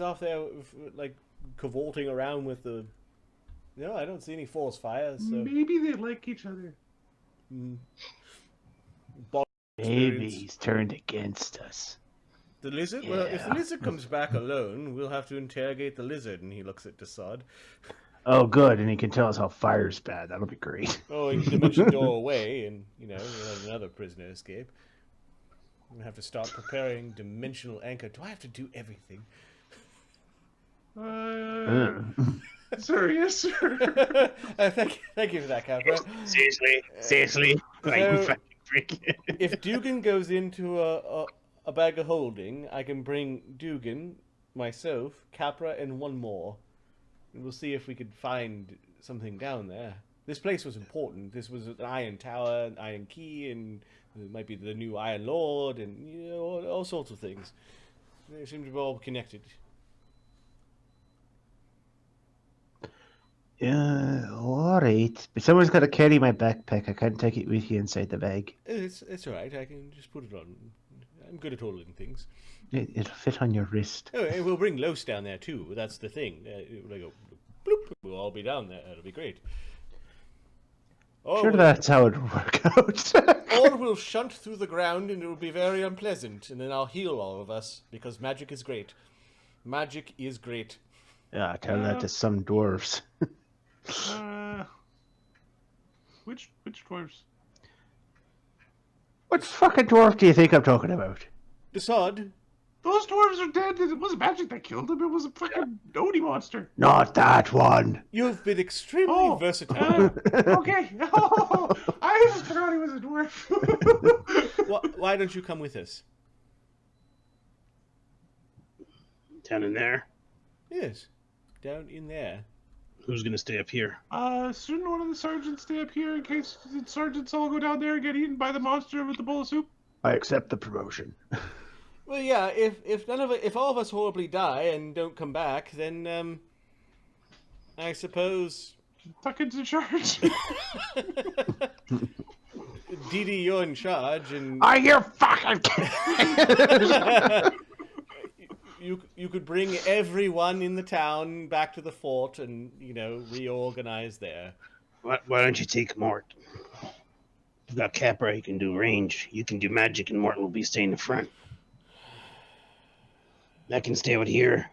off there, like, cavorting around with the... No, I don't see any force fires, so... Maybe they like each other. Maybe he's turned against us. The lizard? Yeah. Well, if the lizard comes back alone, we'll have to interrogate the lizard, and he looks at Dassod. Oh, good, and he can tell us how fire's bad. That'll be great. Oh, he can dimension door away, and, we'll have another prisoner escape. I'm gonna have to start preparing dimensional anchor. Do I have to do everything? Sir, yes, sir. Thank you for that, Capra. Seriously. So, if Dugan goes into a bag of holding, I can bring Dugan, myself, Capra, and one more. And we'll see if we could find something down there. This place was important. This was an Iron Tower, an Iron Key, and it might be the new Iron Lord, and all sorts of things. They seem to be all connected. Yeah, all right. But someone's got to carry my backpack. I can't take it with you inside the bag. It's all right. I can just put it on. I'm good at holding things. It'll fit on your wrist. Oh, and we'll bring Los down there too. That's the thing. They go, bloop, we'll all be down there. It'll be great. Sure, that's how it will work out. Or we'll shunt through the ground and it will be very unpleasant, and then I'll heal all of us because magic is great. Magic is great. Yeah, tell that to some dwarves. Which dwarves? What fucking dwarf do you think I'm talking about? Dassod. Those dwarves are dead. It wasn't magic that killed them. It was a fucking Oni monster. Not that one. You've been extremely versatile. Okay. Oh, I just forgot he was a dwarf. Why don't you come with us? Down in there? Yes. Down in there. Who's gonna stay up here? Shouldn't one of the sergeants stay up here in case the sergeants all go down there and get eaten by the monster with the bowl of soup? I accept the promotion. Well, yeah. If all of us horribly die and don't come back, then I suppose Tuckin's in charge. Dee Dee, you're in charge, and Are you fucking you could bring everyone in the town back to the fort and reorganize there. Why don't you take Mort? You've got Capra, he can do range. You can do magic, and Mort will be staying in the front. I can stay out here.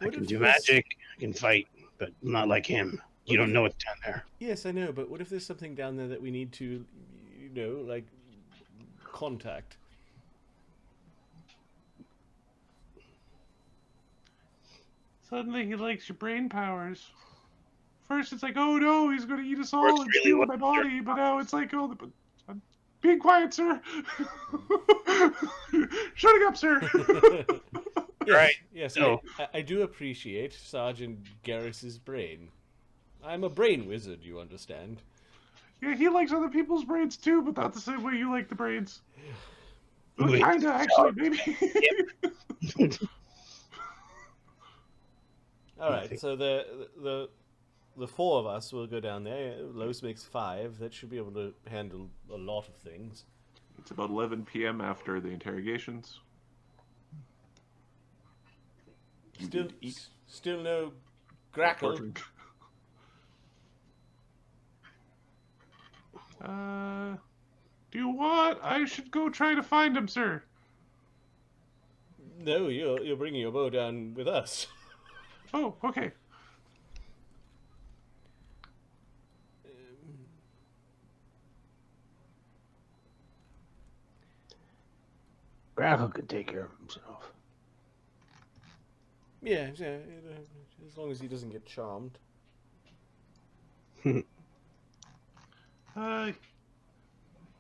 I can do magic. I can fight, but not like him. You don't know what's down there. Yes, I know, but what if there's something down there that we need to, like, contact? Suddenly he likes your brain powers. First it's like, oh no, he's going to eat us all and steal my body, but now it's like, oh, I'm being quiet, sir. Shutting up, sir. Yes, right. Yes, So, I do appreciate Sergeant Garrus's brain. I'm a brain wizard, you understand. Yeah, he likes other people's brains too, but not the same way you like the brains. Wait, Kinda, actually, maybe. All right, so the four of us will go down there. Los makes 5. That should be able to handle a lot of things. It's about 11 p.m. after the interrogations. Still no grackle. Do you want? I should go try to find him, sir. No, you're bringing your bow down with us. Oh, okay. Grackle can take care of himself. Yeah, as long as he doesn't get charmed. You're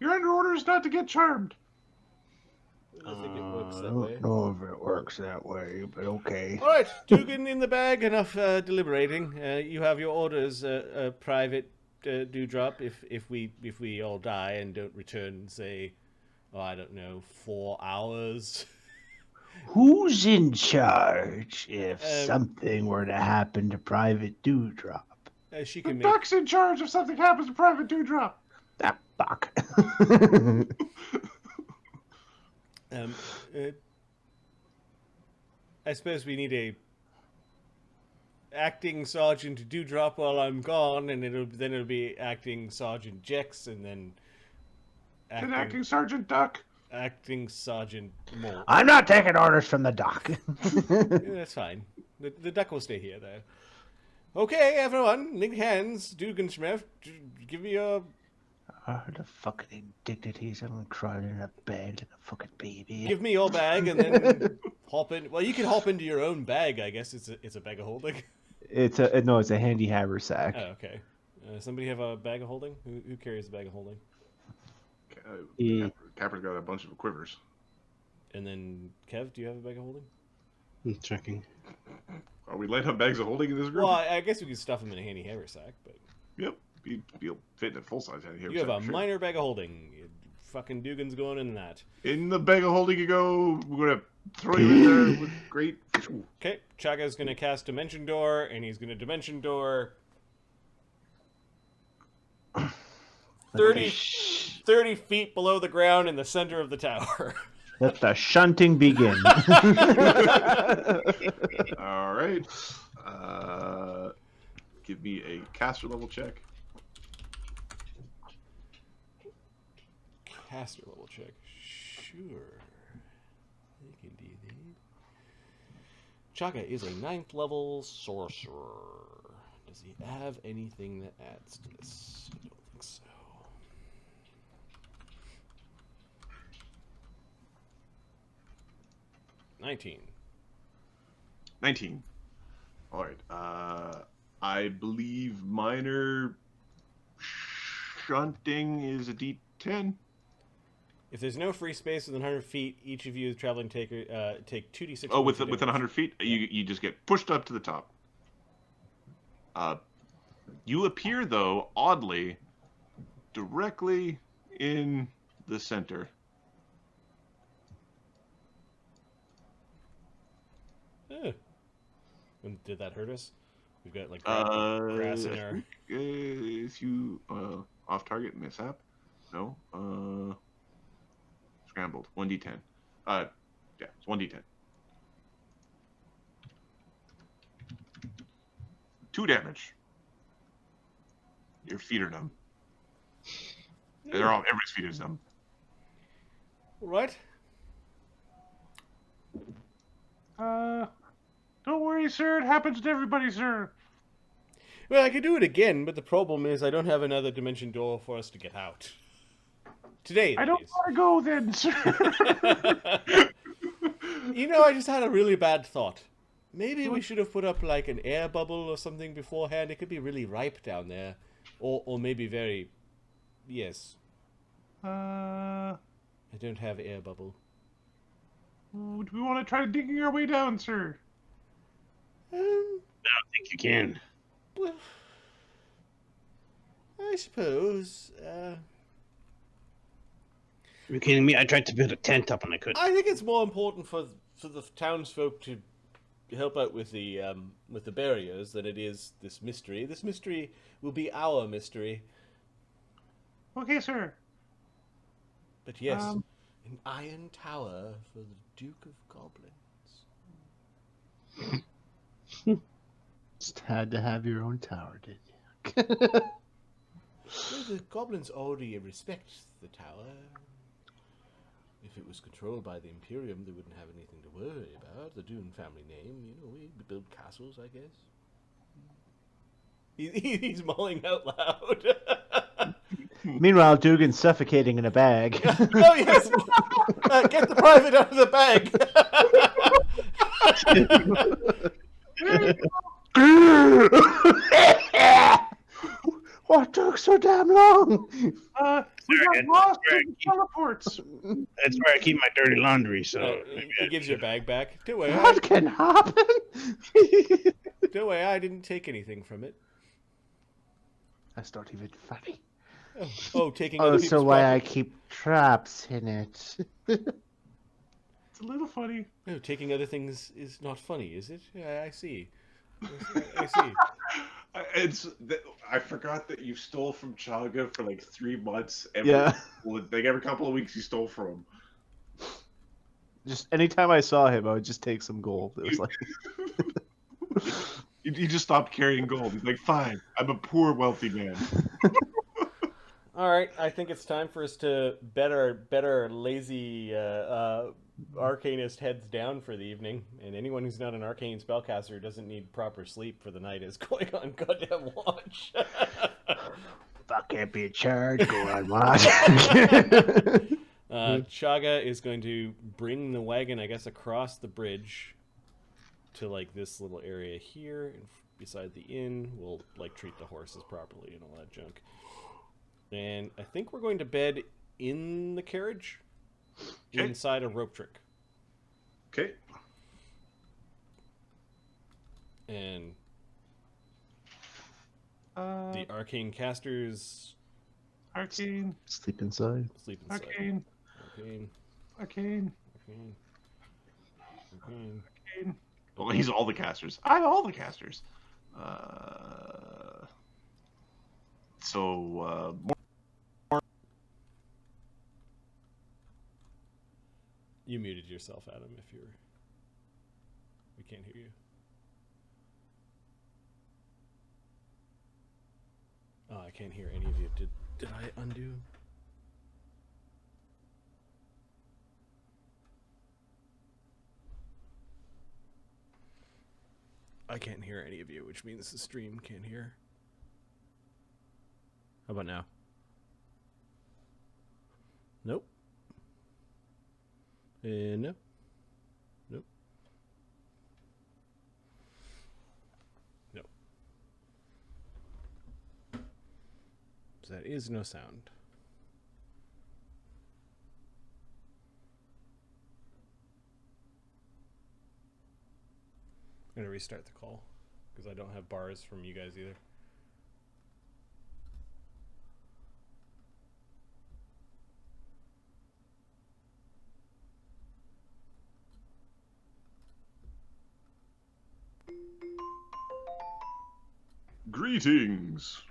under orders not to get charmed. I think it works I that don't way. know if it works that way, but okay. All right, Dugan in the bag. Enough deliberating. You have your orders. Private dewdrop. If we all die and don't return, say, I don't know, 4 hours. Who's in charge if something were to happen to Private Dewdrop? She The can make. Duck's in charge if something happens to Private Dewdrop. That fuck. I suppose we need a acting Sergeant Dewdrop while I'm gone, and it'll be acting Sergeant Jex, and then acting Sergeant Duck. Acting Sergeant Mole. I'm not taking orders from the doc. Yeah, that's fine. The duck will stay here, though. Okay, everyone, link hands. Dugenschmef, give me your... The fucking indignities. I'm crying in a bed like a fucking baby. Give me your bag, and then hop in. Well, you can hop into your own bag, I guess. It's a bag of holding. It's a handy haversack. Oh, okay. Somebody have a bag of holding? Who carries the bag of holding? Capper's got a bunch of quivers. And then, Kev, do you have a bag of holding? I'm checking. Are we letting up bags of holding in this group? Well, I guess we could stuff them in a handy haversack, but... Yep. You'll fit in a full-size handy haversack. You have a sure. minor bag of holding. Fucking Dugan's going in that. In the bag of holding you go. We're going to throw you in there with great... Okay, Chagga's going to cast Dimension Door, and he's going to Dimension Door... 30 feet below the ground in the center of the tower. Let the shunting begin. All right. Give me a caster level check. Caster level check. Sure. I can do that. Chagga is a 9th level sorcerer. Does he have anything that adds to this? I don't think so. 19. 19. All right. I believe minor shunting is a D10. If there's no free space within 100 feet, each of you is traveling take 2d6. Oh, within 100 feet, you just get pushed up to the top. You appear, though, oddly, directly in the center. Did that hurt us? We've got like grass in our... If you off target mishap, no. Scrambled 1d10. Yeah, it's 1d10. 2 damage. Your feet are numb. Everybody's feet is numb. All right. Don't worry, sir. It happens to everybody, sir. Well, I could do it again, but the problem is I don't have another dimension door for us to get out. Today, I don't want to go then, sir. You know, I just had a really bad thought. Maybe we should have put up like an air bubble or something beforehand. It could be really ripe down there. Or maybe very... Yes. I don't have air bubble. Do we want to try digging our way down, sir? I don't think you can. Well, I suppose. Are you kidding me? I tried to build a tent up and I couldn't. I think it's more important for the townsfolk to help out with the barriers than it is this mystery. This mystery will be our mystery. Okay, sir. But yes, an iron tower for the Duke of Goblins. Just had to have your own tower, did you? Well, the goblins already respect the tower. If it was controlled by the Imperium, they wouldn't have anything to worry about. The Dune family name, you know, we build castles, I guess. He's mulling out loud. Meanwhile, Dugan's suffocating in a bag. Oh, yes! Get the private out of the bag! What took so damn long? We got lost in the teleports. That's where I keep my dirty laundry, so... He gives your bag back. Don't worry, What can happen? I didn't take anything from it. That's not even funny. Oh, taking other people's so why I property. keep traps in it. It's a little funny. No, taking other things is not funny, is it? Yeah, I see. I see. I forgot that you stole from Chagga for like 3 months. Every couple of weeks you stole from him. just anytime I saw him, I would just take some gold. It was like He just stopped carrying gold. He's like, fine, I'm a poor, wealthy man. All right, I think it's time for us to bet our lazy arcanist heads down for the evening. And anyone who's not an arcane spellcaster who doesn't need proper sleep for the night is going on goddamn watch. If I can't be in charge, go on watch. Chagga is going to bring the wagon, I guess, across the bridge to like this little area here, and beside the inn. We'll like treat the horses properly and all that junk. And I think we're going to bed in the carriage, inside a rope trick. Okay. And the arcane casters Arcane. sleep inside. sleep inside. Arcane. Arcane. Arcane. Arcane. Arcane. Arcane. Well, he's all the casters. I'm all the casters. You muted yourself, Adam, if you're... We can't hear you. Oh, I can't hear any of you. Did I undo? I can't hear any of you, which means the stream can't hear. How about now? Nope. No. Nope. Nope. So that is no sound. I'm going to restart the call because I don't have bars from you guys either. Greetings.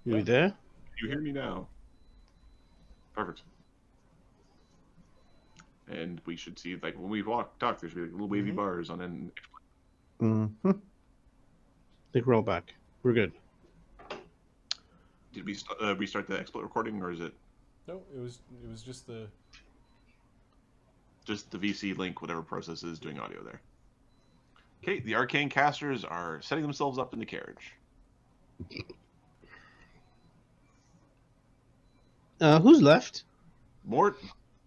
You there? You hear me now? Perfect. And we should see, like, when we talk, there should be like little wavy bars on an. Mm-hmm. I think we're all back. We're good. Did we restart the exploit recording, or is it No, it was just the... just the VC link, whatever process is doing audio there? Okay, the arcane casters are setting themselves up in the carriage. Who's left? Mort,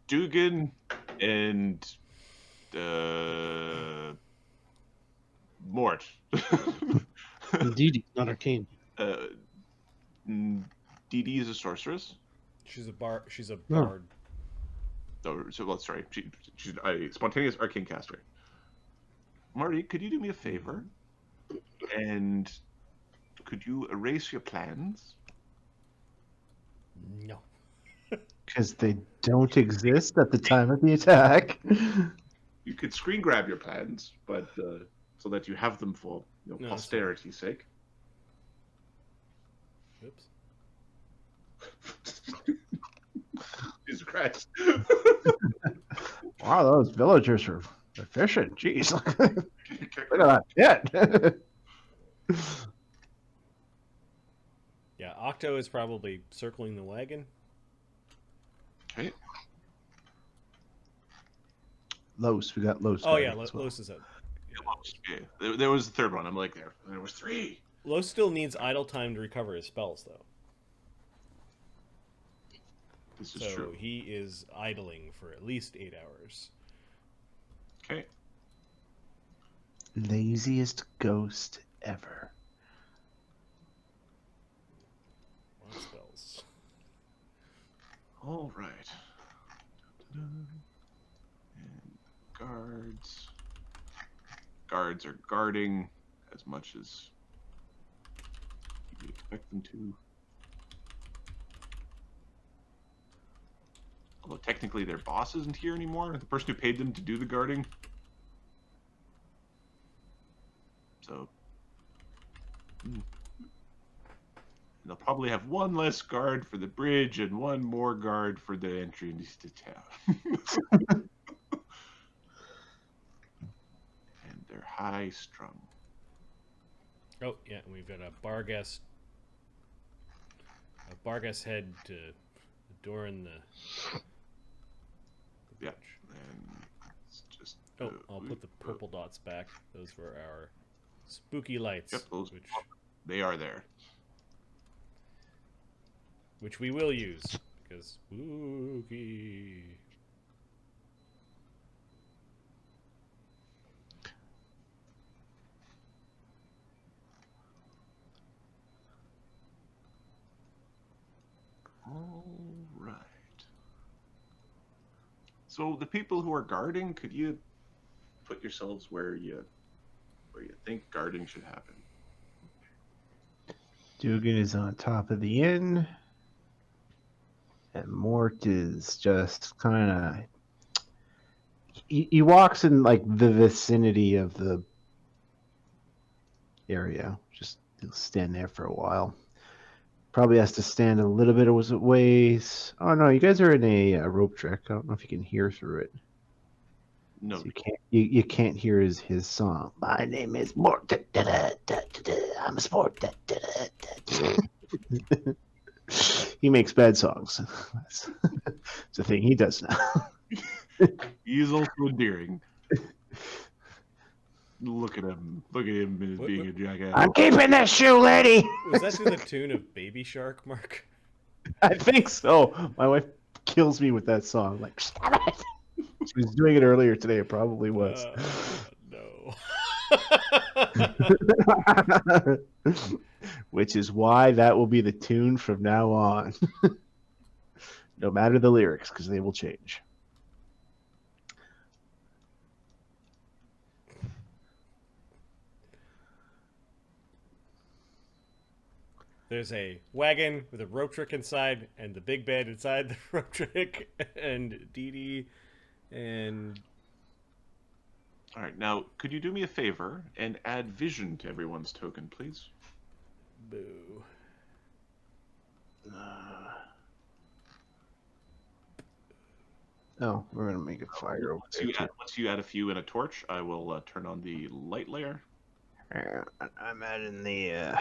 Dugan, and Mort. Dee Dee, not arcane. Dee Dee is a sorceress. She's a bard. Oh, so let's sorry. She's a spontaneous arcane caster. Marty, could you do me a favor? And could you erase your plans? No. Because they don't exist at the time of the attack. You could screen grab your plans, but so that you have them for No, posterity's sake. Oops. Jesus Christ. Wow, those villagers are efficient. Jeez, look at that pit. Yeah, Octo is probably circling the wagon. Okay. Los, we got Los. Oh yeah, as well. Los is up. Yeah. There was the third one. I'm like there. There was three. Los still needs idle time to recover his spells, though. This is So true. he is idling for at least 8 hours. Okay. Laziest ghost ever. Lot of spells. All right. And guards. Guards are guarding as much as you expect them to. Although technically their boss isn't here anymore. The person who paid them to do the guarding. So. And they'll probably have one less guard for the bridge and one more guard for the entry into town. high strung. Oh yeah, and we've got a Barghest head to adorn the Yeah, and it's just. Oh, I'll put the purple dots back. Those were our spooky lights. Yep, those. They are there. Which we will use because spooky. All right. So the people who are guarding, could you put yourselves where you think guarding should happen? Dugan is on top of the inn, and Mort is just kind of. He walks in like the vicinity of the area. Just he'll stand there for a while. Probably has to stand a little bit of ways. Oh no, you guys are in a rope trick. I don't know if you can hear through it. No. So you can't hear his song. My name is Mort. Da, da, da, da, da, I'm a sport. Da, da, da, da. He makes bad songs. It's a thing he does now. He is also endearing. Look at him. Look at him as being a jackass. I'm keeping this shoe, lady. Was that to the tune of Baby Shark, Mark? I think so. My wife kills me with that song. Like, stop it. She was doing it earlier today. It probably was. No. Which is why that will be the tune from now on. No matter the lyrics, because they will change. There's a wagon with a rope trick inside, and the big bed inside the rope trick, and Dee Dee, and... All right, now, could you do me a favor and add vision to everyone's token, please? Boo. Oh, we're going to make a fire over there. Once you add a few in a torch, I will turn on the light layer. I'm adding the...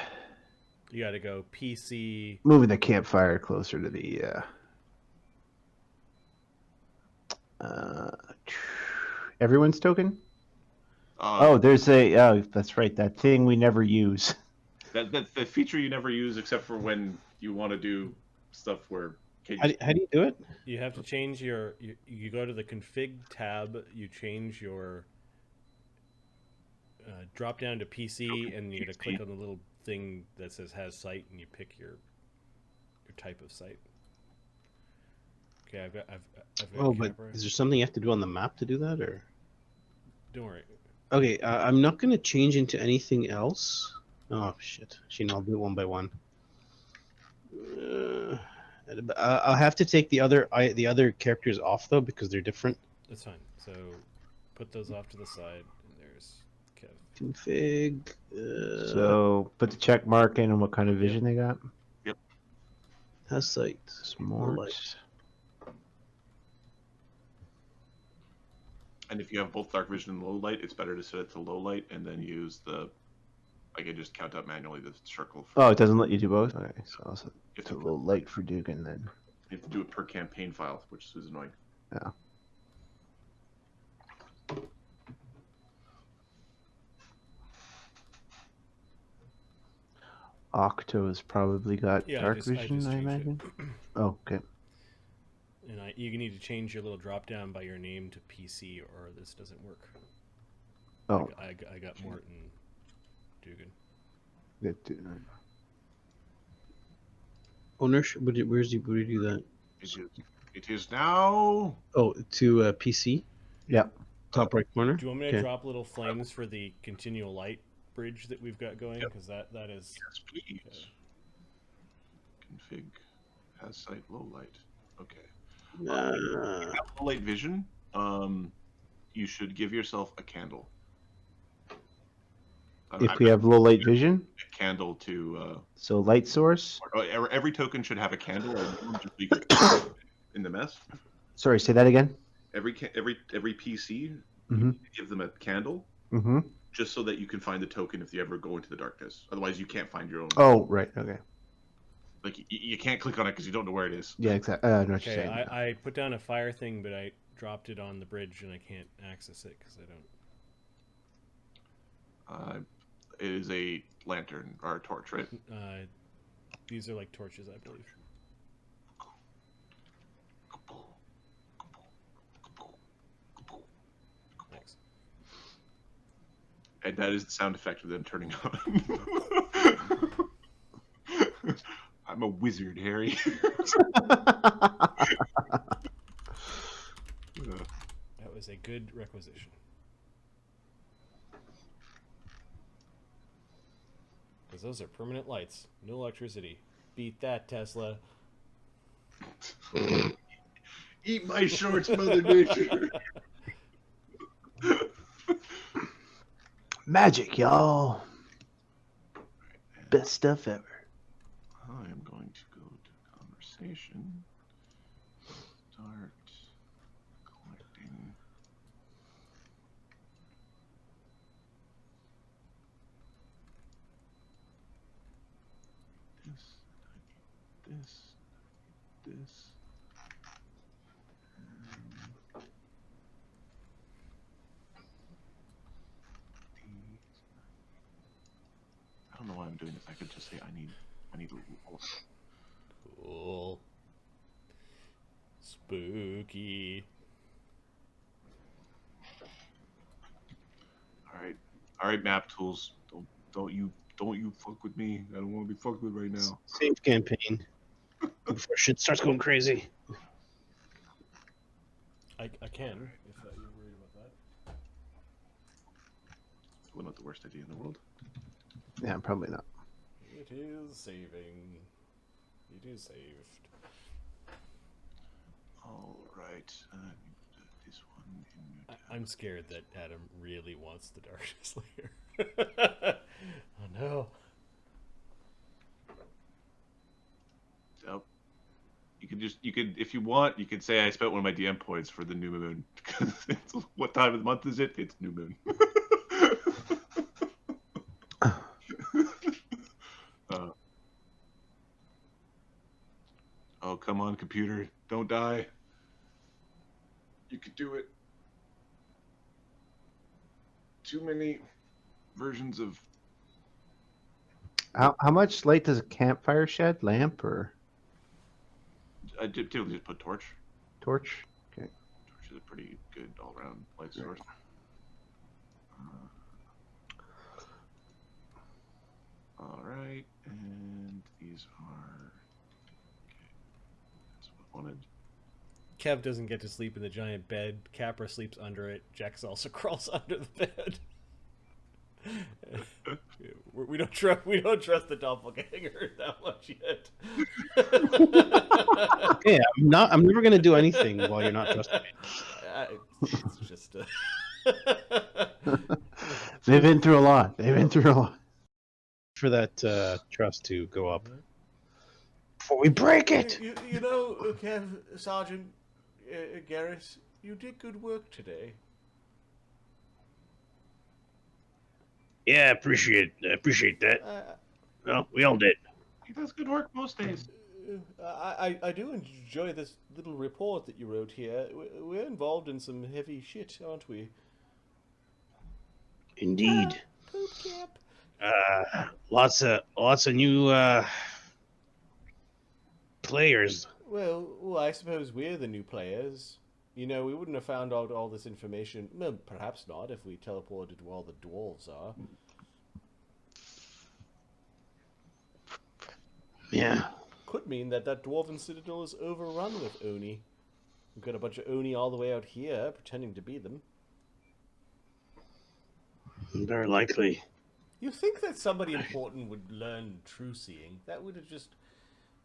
You gotta go PC. Moving the campfire closer to the... everyone's token? There's a... Oh, that's right. That thing we never use. That's the feature you never use except for when you want to do stuff where... How do you do it? You have to change your... You go to the config tab, you change your... drop down to PC, and you gotta click on the little thing that says has site, and you pick your type of site. Okay, I've got but is there something you have to do on the map to do that, or? Don't worry. Okay, I'm not gonna change into anything else. Oh shit! Actually, no, I'll do it one by one. I'll have to take the other characters off though because they're different. That's fine. So put those off to the side. And there's Kev. Config. So put the check mark in and what kind of vision they got. Yep. Has sight. Smart. Light. And if you have both dark vision and low light, it's better to set it to low light and then use the... I can just count up manually the circle. Oh, it doesn't let you do both? Okay, so I'll set It's a little light for Dugan then. You have to do it per campaign file, which is annoying. Yeah. Octo's probably got dark vision, I imagine. Oh, okay. And you need to change your little drop down by your name to PC, or this doesn't work. Oh. I got Morton Dugan. Ownership. Where did you do that? It is now. Oh, to PC. Yep. Top right corner. Do you want me to drop little flames for the continual light bridge that we've got going? Because that is. Yes, please. Config has sight low light. Okay. Low light vision. You should give yourself a candle. If we have low light vision, a candle to. So light source. Every token should have a candle in the mess. Sorry, say that again. Every PC, Mm-hmm. give them a candle. Mm-hmm. just so that you can find the token if you ever go into the darkness. Otherwise, you can't find your own. Oh, right. Okay. Like you can't click on it because you don't know where it is. Yeah, exactly. I know what you're Okay, saying. I put down a fire thing, but I dropped it on the bridge and I can't access it because I don't. It is a lantern or a torch, right? These are like torches, I believe. Thanks. And that is the sound effect of them turning on. I'm a wizard, Harry. That was a good requisition. Because those are permanent lights. No electricity. Beat that, Tesla. Eat my shorts, Mother Nature. Magic, y'all. Best stuff ever. I am going to go to conversation. Start collecting. This. I don't know why I'm doing this. I could just say I need Cool. Spooky. All right, map tools. Don't you fuck with me. I don't want to be fucked with right now. Save campaign. Before shit starts going crazy. I can, if you're worried about that. Well, not the worst idea in the world. Yeah, probably not. It is saving. It is saved. All right. This one. I'm scared that Adam really wants the Darkness Layer. Oh no. Oh. You could, if you want, you could say I spent one of my DM points for the new moon. Because what time of the month is it? It's new moon. Oh, come on, computer. Don't die. You could do it. Too many versions of... How much light does a campfire shed? Lamp or I typically just put torch. torch? Okay. Torch is a pretty good all-around light source. All right, and these are... Okay, that's what I wanted. Kev doesn't get to sleep in the giant bed. Capra sleeps under it. Jax also crawls under the bed. We don't trust the doppelganger that much yet. Okay, I'm never gonna do anything while you're not trusting me. It's just They've been through a lot. For that trust to go up before we break it. You know, Kev, Sergeant Garrus, you did good work today. Yeah, I appreciate that. Well, we all did. He does good work most days. I do enjoy this little report that you wrote here. We're involved in some heavy shit, aren't we? Indeed. Poop cap. Lots of new players. Well, I suppose we're the new players. You know, we wouldn't have found out all this information. Well, perhaps not if we teleported to where all the dwarves are. Yeah. Could mean that dwarven citadel is overrun with Oni. We've got a bunch of Oni all the way out here, pretending to be them. Very likely. You think that somebody important would learn true seeing? That would have just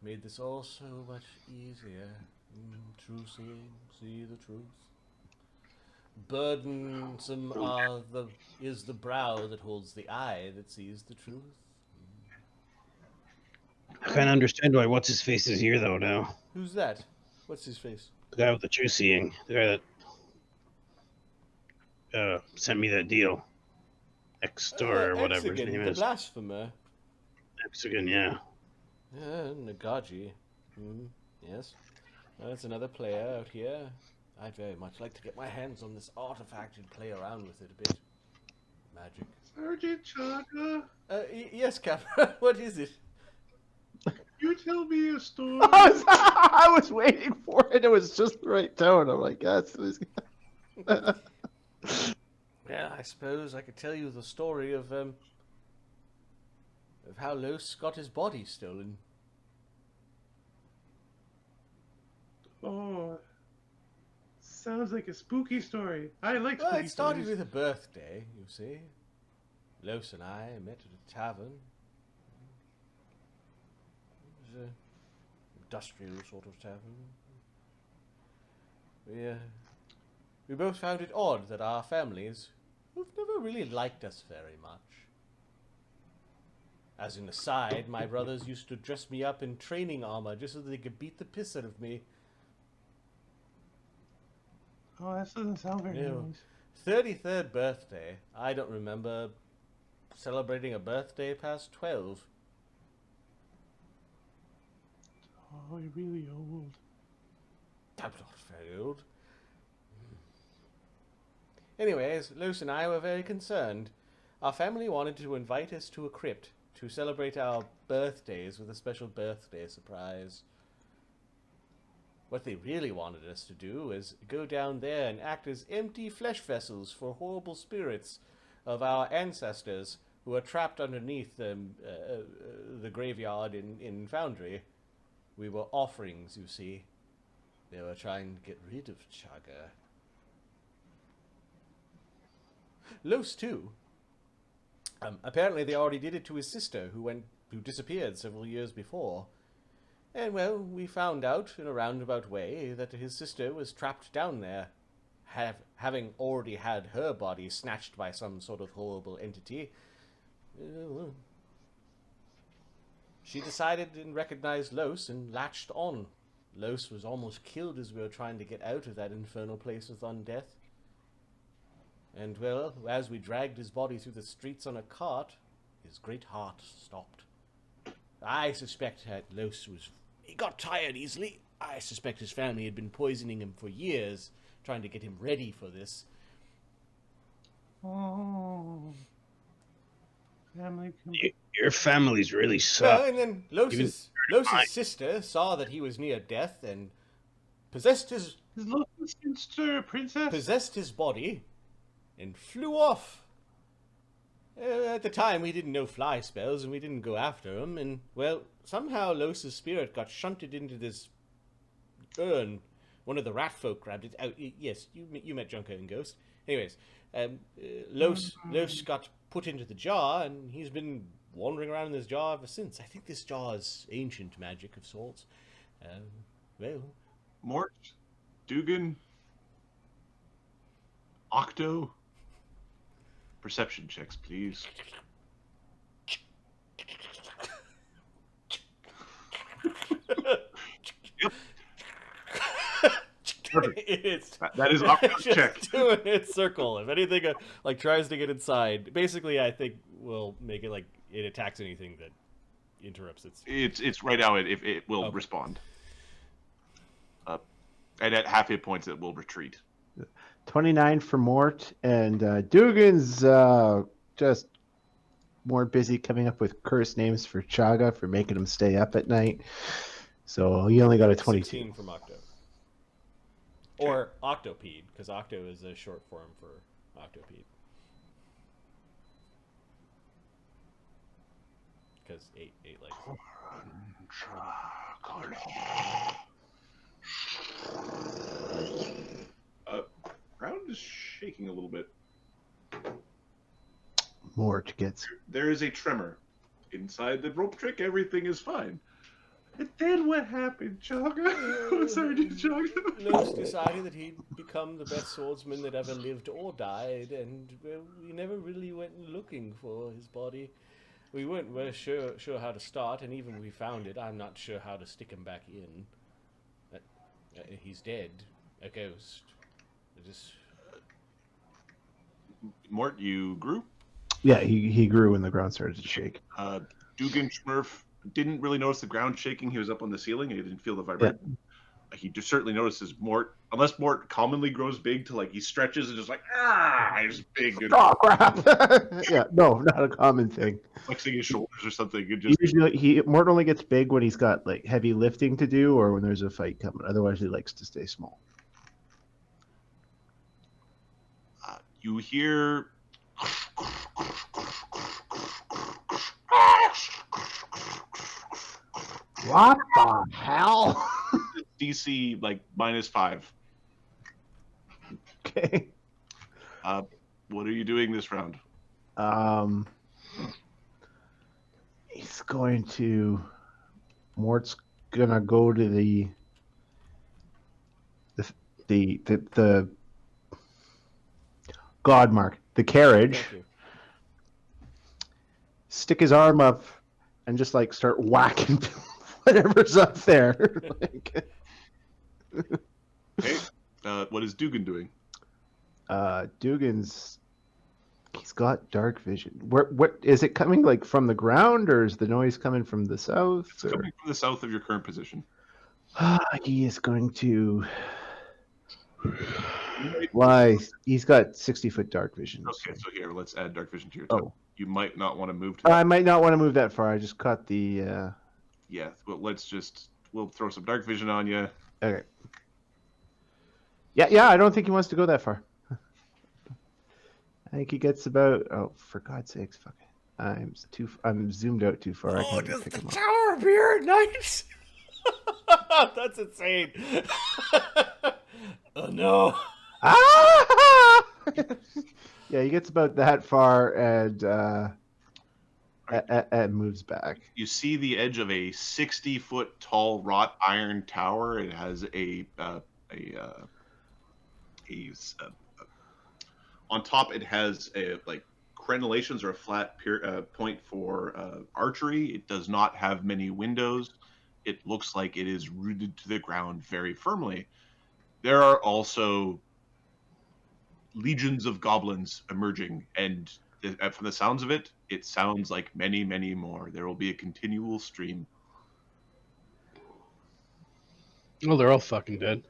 made this all so much easier. True seeing, see the truth. Burdensome is the brow that holds the eye that sees the truth. I can't understand why what's his face is here though now. Who's that? What's his face? The guy with the true seeing. The guy that sent me that deal. Extor or whatever his Exogen, name the is. blasphemer. Exogen, yeah. Nagaji. Yes. That's another player out here. I'd very much like to get my hands on this artifact and play around with it a bit. Magic. Sergeant Chagga, Yes, Capra. What is it? you tell me a story. I was waiting for it. It was just the right tone. I'm like, that's. Yeah, I suppose I could tell you the story of how Los got his body stolen. Oh, sounds like a spooky story. I like Well, spooky it started stories. with a birthday, you see. Los and I met at a tavern. It was an industrial sort of tavern. We both found it odd that our families, who've never really liked us very much. As an aside, my brothers used to dress me up in training armor just so they could beat the piss out of me. Oh, that doesn't sound very Ew. nice. 33rd birthday. I don't remember celebrating a birthday past 12. Oh, you're really old. I'm not very old. Anyways, Luce and I were very concerned. Our family wanted to invite us to a crypt to celebrate our birthdays with a special birthday surprise. What they really wanted us to do was go down there and act as empty flesh vessels for horrible spirits of our ancestors who are trapped underneath the graveyard in Foundry. We were offerings, you see. They were trying to get rid of Chagga. Los, too. Apparently they already did it to his sister, who disappeared several years before. And, well, we found out in a roundabout way that his sister was trapped down there, having already had her body snatched by some sort of horrible entity. She decided and recognized Los and latched on. Los was almost killed as we were trying to get out of that infernal place with undeath. And, well, as we dragged his body through the streets on a cart, his great heart stopped. I suspect that he got tired easily. I suspect his family had been poisoning him for years, trying to get him ready for this. Oh. Family. Your families really Well, suck. and then Los's sister saw that he was near death and possessed his sister, princess. possessed his body and flew off. At the time, we didn't know fly spells, and we didn't go after him, and, well, somehow Los's spirit got shunted into this urn. One of the rat folk grabbed it out. Yes, you met Junker and Ghost. Anyways, Los got put into the jar, and he's been wandering around in this jar ever since. I think this jar is ancient magic of sorts. Well... Mort, Dugan, Octo. Perception checks, please. Yep. It's That is Octo's just check. doing its circle. If anything tries to get inside, basically I think we'll make it like it attacks anything that interrupts its. It's right now. It will respond. And at half hit points, it will retreat. 29 for Mort, and Dugan's just more busy coming up with cursed names for Chagga for making him stay up at night. So he only got a 22. 16 from Octo. Or Octopede, because Octo is a short form for Octopede. Because 8 legs. Ground is shaking a little bit. Mort gets. There is a tremor. Inside the rope trick, everything is fine. And then what happened, Chagga? Sergeant Chagga. Los decided that he'd become the best swordsman that ever lived or died, and well, we never really went looking for his body. We weren't very sure how to start, and even when we found it, I'm not sure how to stick him back in. He's dead. A ghost. Mort, you grew? Yeah, he grew when the ground started to shake. Dugan Schmurf didn't really notice the ground shaking. He was up on the ceiling and he didn't feel the vibration. He just certainly notices Mort, unless Mort commonly grows big to like he stretches and just like he's big and Oh crap! Yeah, no, not a common thing. flexing his shoulders or something. It just Usually, Mort only gets big when he's got like heavy lifting to do, or when there's a fight coming. Otherwise, he likes to stay small. you hear What the hell? DC like -5. Okay. What are you doing this round? He's going to. Mort's gonna go to the God mark, the carriage. Thank you. Stick his arm up and just like start whacking whatever's up there. Like, Okay. What is Dugan doing? Dugan's he's got dark vision. What is it coming like from the ground, or is the noise coming from the south? It's coming from the south of your current position. He is going to. Why? He's got 60-foot dark vision. Okay, so here, let's add dark vision to your Oh. top. You might not want to move to I might not want to move that far. I just caught the. Yeah, well, we'll throw some dark vision on you. Okay. Yeah. I don't think he wants to go that far. I think he gets about. Oh, for God's sakes! Fuck it. I'm zoomed out too far. I Oh, can't does pick the him up. tower appear at night? That's insane. Oh no. Ah! Yeah, he gets about that far and moves back. You see the edge of a 60-foot tall wrought iron tower. It has on top. It has like crenellations or a flat point for archery. It does not have many windows. It looks like it is rooted to the ground very firmly. There are also legions of goblins emerging, and from the sounds of it, it sounds like many, many more. There will be a continual stream. Oh, they're all fucking dead.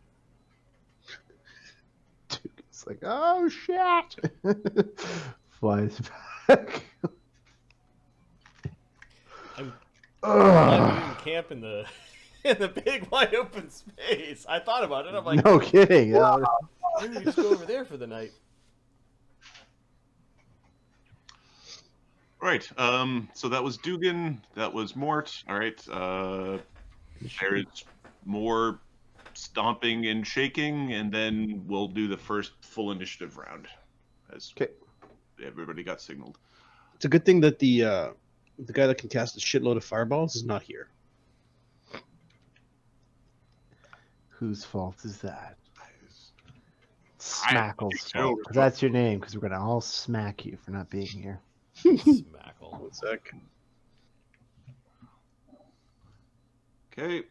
Dude, it's like, oh shit! Flies back. I'm Ugh. we didn't camp in the big wide open space. I thought about it. I'm like, No kidding. Yeah. maybe we just go over there for the night. Right. So that was Dugan. That was Mort. All right. There is more stomping and shaking, and then we'll do the first full initiative round. As Okay. everybody got signaled. It's a good thing that the guy that can cast a shitload of fireballs is not here. Whose fault is that? I- Smackle's fault. That's your name, because we're gonna all smack you for not being here. Smackle. One sec. Okay.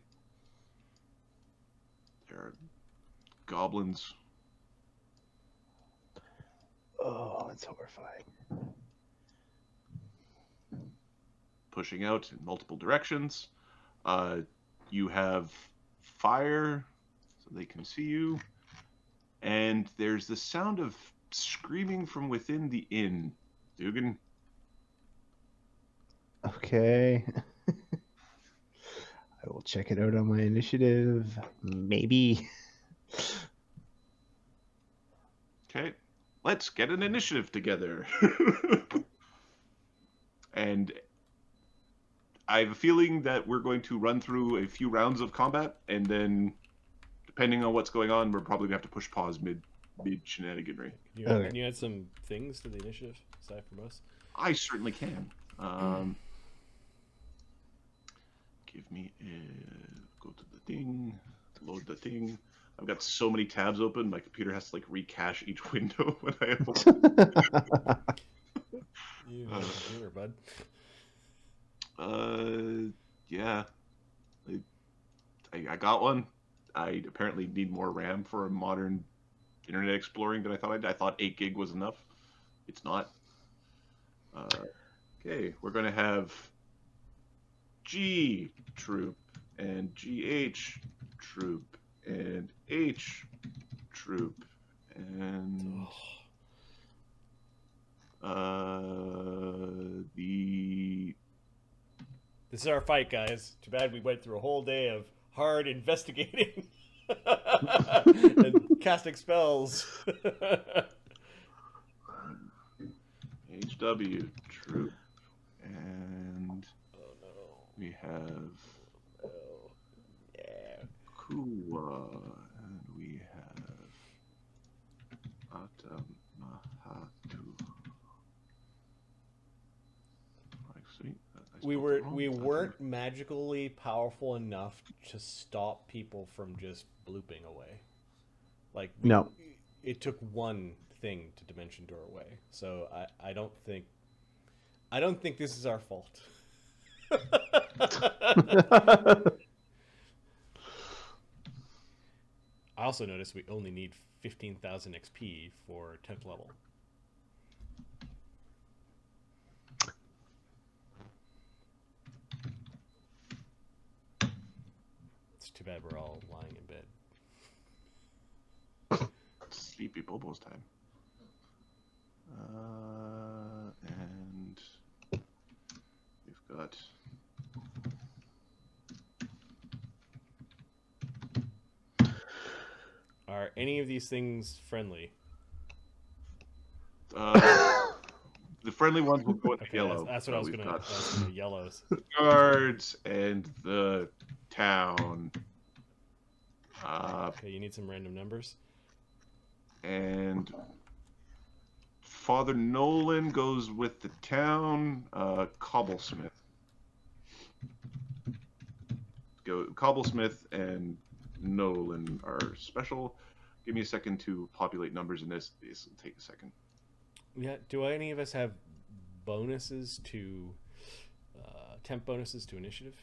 There are goblins. Oh, it's horrifying. Pushing out in multiple directions. You have fire, so they can see you. And there's the sound of screaming from within the inn. Dugan? Okay. I will check it out on my initiative. Maybe. Okay. Let's get an initiative together. And I have a feeling that we're going to run through a few rounds of combat, and then, depending on what's going on, we're probably going to have to push pause mid shenaniganry. Okay. Can you add some things to the initiative aside from us? I certainly can. Give me go to the thing, load the thing. I've got so many tabs open, my computer has to like recache each window when I open. You have a computer, bud. Yeah. I got one. I apparently need more RAM for a modern internet exploring than I thought I thought 8 gig was enough. It's not. Okay, we're going to have G troop and GH troop and H troop and the This is our fight, guys. Too bad we went through a whole day of hard investigating and casting spells. HW troop, and we have Kuwa, and we have Atamahatu. We weren't magically powerful enough to stop people from just blooping away. Like No. It took one thing to dimension door away. So I don't think this is our fault. I also noticed we only need 15,000 XP for 10th level. It's too bad we're all lying in bed. Sleepy Bobo's time. And we've got Are any of these things friendly? the friendly ones will go with Okay, yellow. That's what I was We've gonna. got Yellows. guards and the town. Okay, you need some random numbers. And Father Nolan goes with the town. Cobblesmith. Cobblesmith and Nolan are special. Give me a second to populate numbers in this. This will take a second. Yeah. Do any of us have bonuses to temp bonuses to initiative?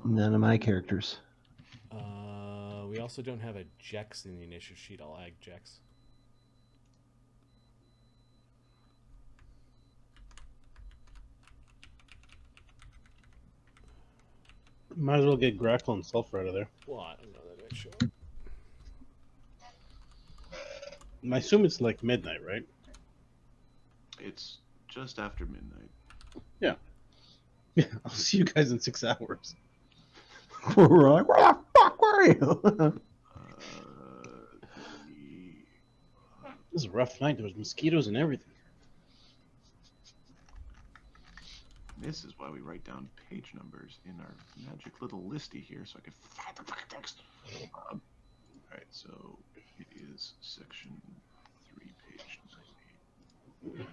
None of my characters. We also don't have a Jex in the initiative sheet. I'll add Jex. Might as well get Grackle and Sulfur out of there. Well, I don't know that I show. I assume it's like midnight, right? It's just after midnight. Yeah. Yeah, I'll see you guys in 6 hours. We're like, where the fuck were you? This is a rough night. There was mosquitoes and everything. This is why we write down page numbers in our magic little listy here, so I can find the fucking text. All right, so it is section 3, page 98.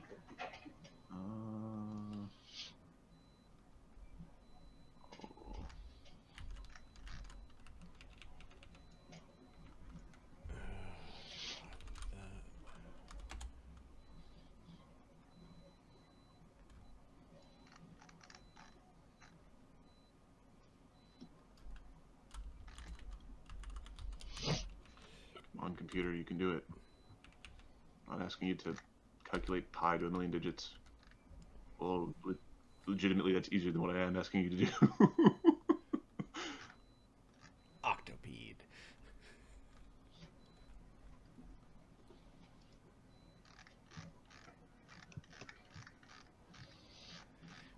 On computer, you can do it. I'm not asking you to calculate pi to 1,000,000 digits. Well, legitimately, that's easier than what I am asking you to do. Octopede.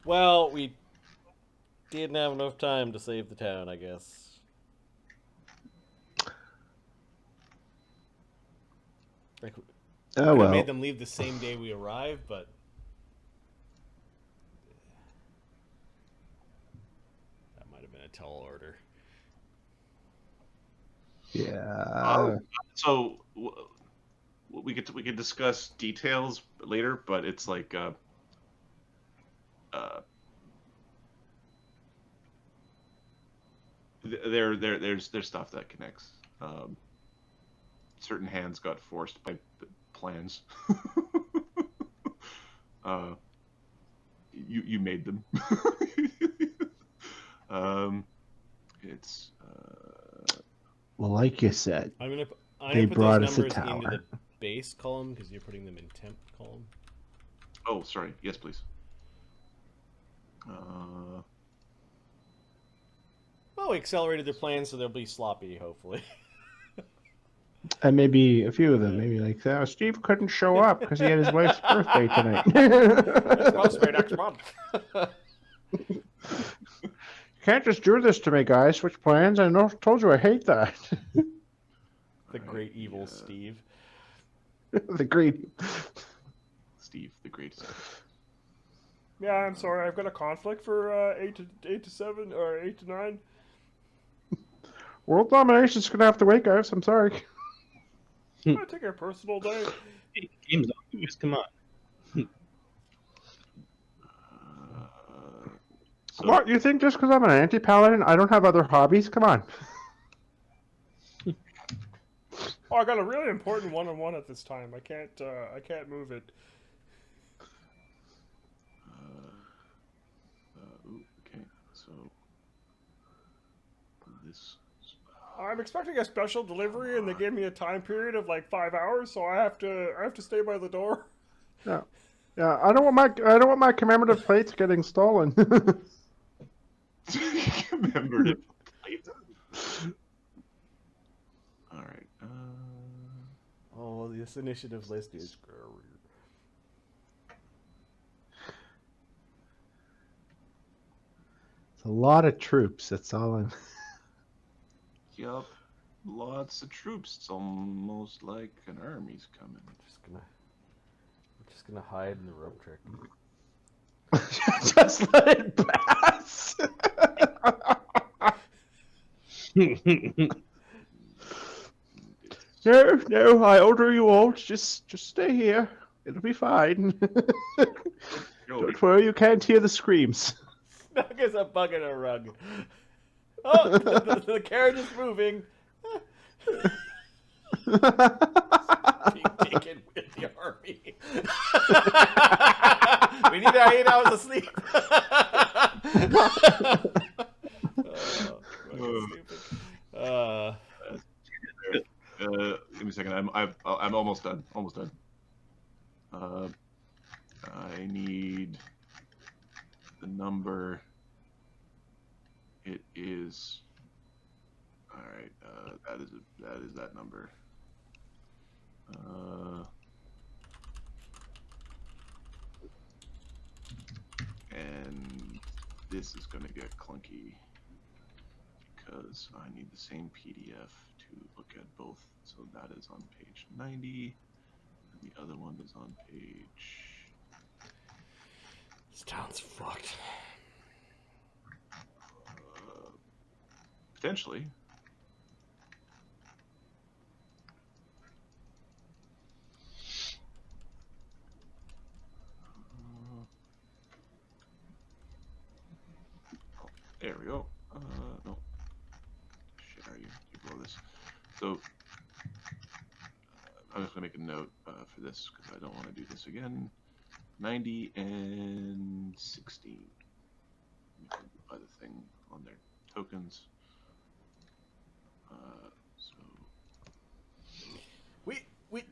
Well, we didn't have enough time to save the town, I guess. Like, Oh well. made them leave the same day we arrived, but that might have been a tall order. Yeah. So we could discuss details later, but it's like there's stuff that connects. Certain hands got forced by plans. You made them. It's Well, like you said, I'm They gonna put brought those us a numbers into tower. the base column because you're putting them in temp column. Oh, sorry. Yes, please. Well, we accelerated their plans, so they'll be sloppy, hopefully. And maybe a few of them, maybe like, Steve couldn't show up because he had his wife's birthday tonight. It's supposed to be next month. You can't just do this to me, guys. Switch plans. Told you I hate that. The great evil Steve. The great Steve, the greatest. Yeah, I'm sorry. I've got a conflict for 8 to 7 or 8 to 9. world domination's gonna have to wait, guys. I'm sorry. I'm gonna take a personal day. Hey, game's on, guys. Come on. So, What, you think just because I'm an anti-paladin, I don't have other hobbies? Come on. Oh, I got a really important one-on-one at this time. I can't move it. okay, so this. I'm expecting a special delivery, and they gave me a time period of like 5 hours, so I have to stay by the door. Yeah, I don't want my commemorative plates getting stolen. Commemorative plate. All right. Oh, this initiative list is scary. It's a lot of troops. That's all I'm. Yup. Lots of troops. It's almost like an army's coming. I'm just gonna hide in the rope trick. Just let it pass. No, I order you all. Just stay here. It'll be fine. Don't worry, you can't hear the screams. Snug as a bug in a rug. Oh, the carriage is moving. Being taken with the army. We need our 8 hours of sleep. Give me a second. I'm almost done. Almost done. I need the number. It is. All right. That is that number. And this is going to get clunky because I need the same PDF to look at both. So that is on page 90, and the other one is on page. This town's fucked. Potentially. There we go. No. Shit, are you? You blow this. So, I'm just going to make a note for this because I don't want to do this again. 90 and 16. By the thing on their tokens.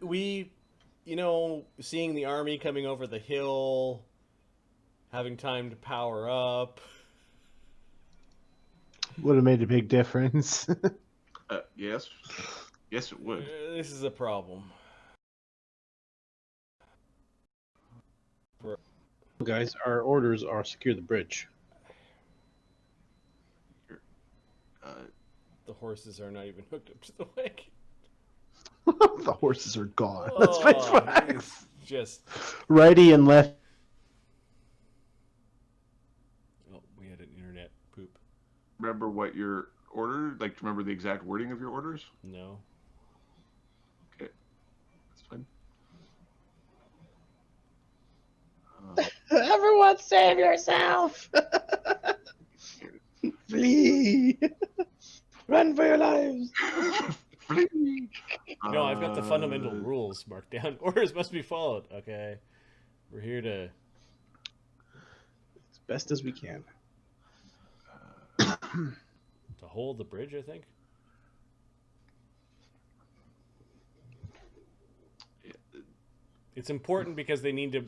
We, you know, seeing the army coming over the hill, having time to power up. Would have made a big difference. Yes. Yes, it would. This is a problem. Guys, our orders are secure the bridge. The horses are not even hooked up to the wagon. The horses are gone. Oh, Let's face facts. it's just. Righty and left. Oh, we had an internet poop. Remember what your order? Like, do you remember the exact wording of your orders? No. Okay, that's fine. Everyone save yourself! Flee! Run for your lives! No, I've got the fundamental rules marked down. Orders must be followed. Okay. We're here to... As best as we can. to hold the bridge, I think. It's important because they need to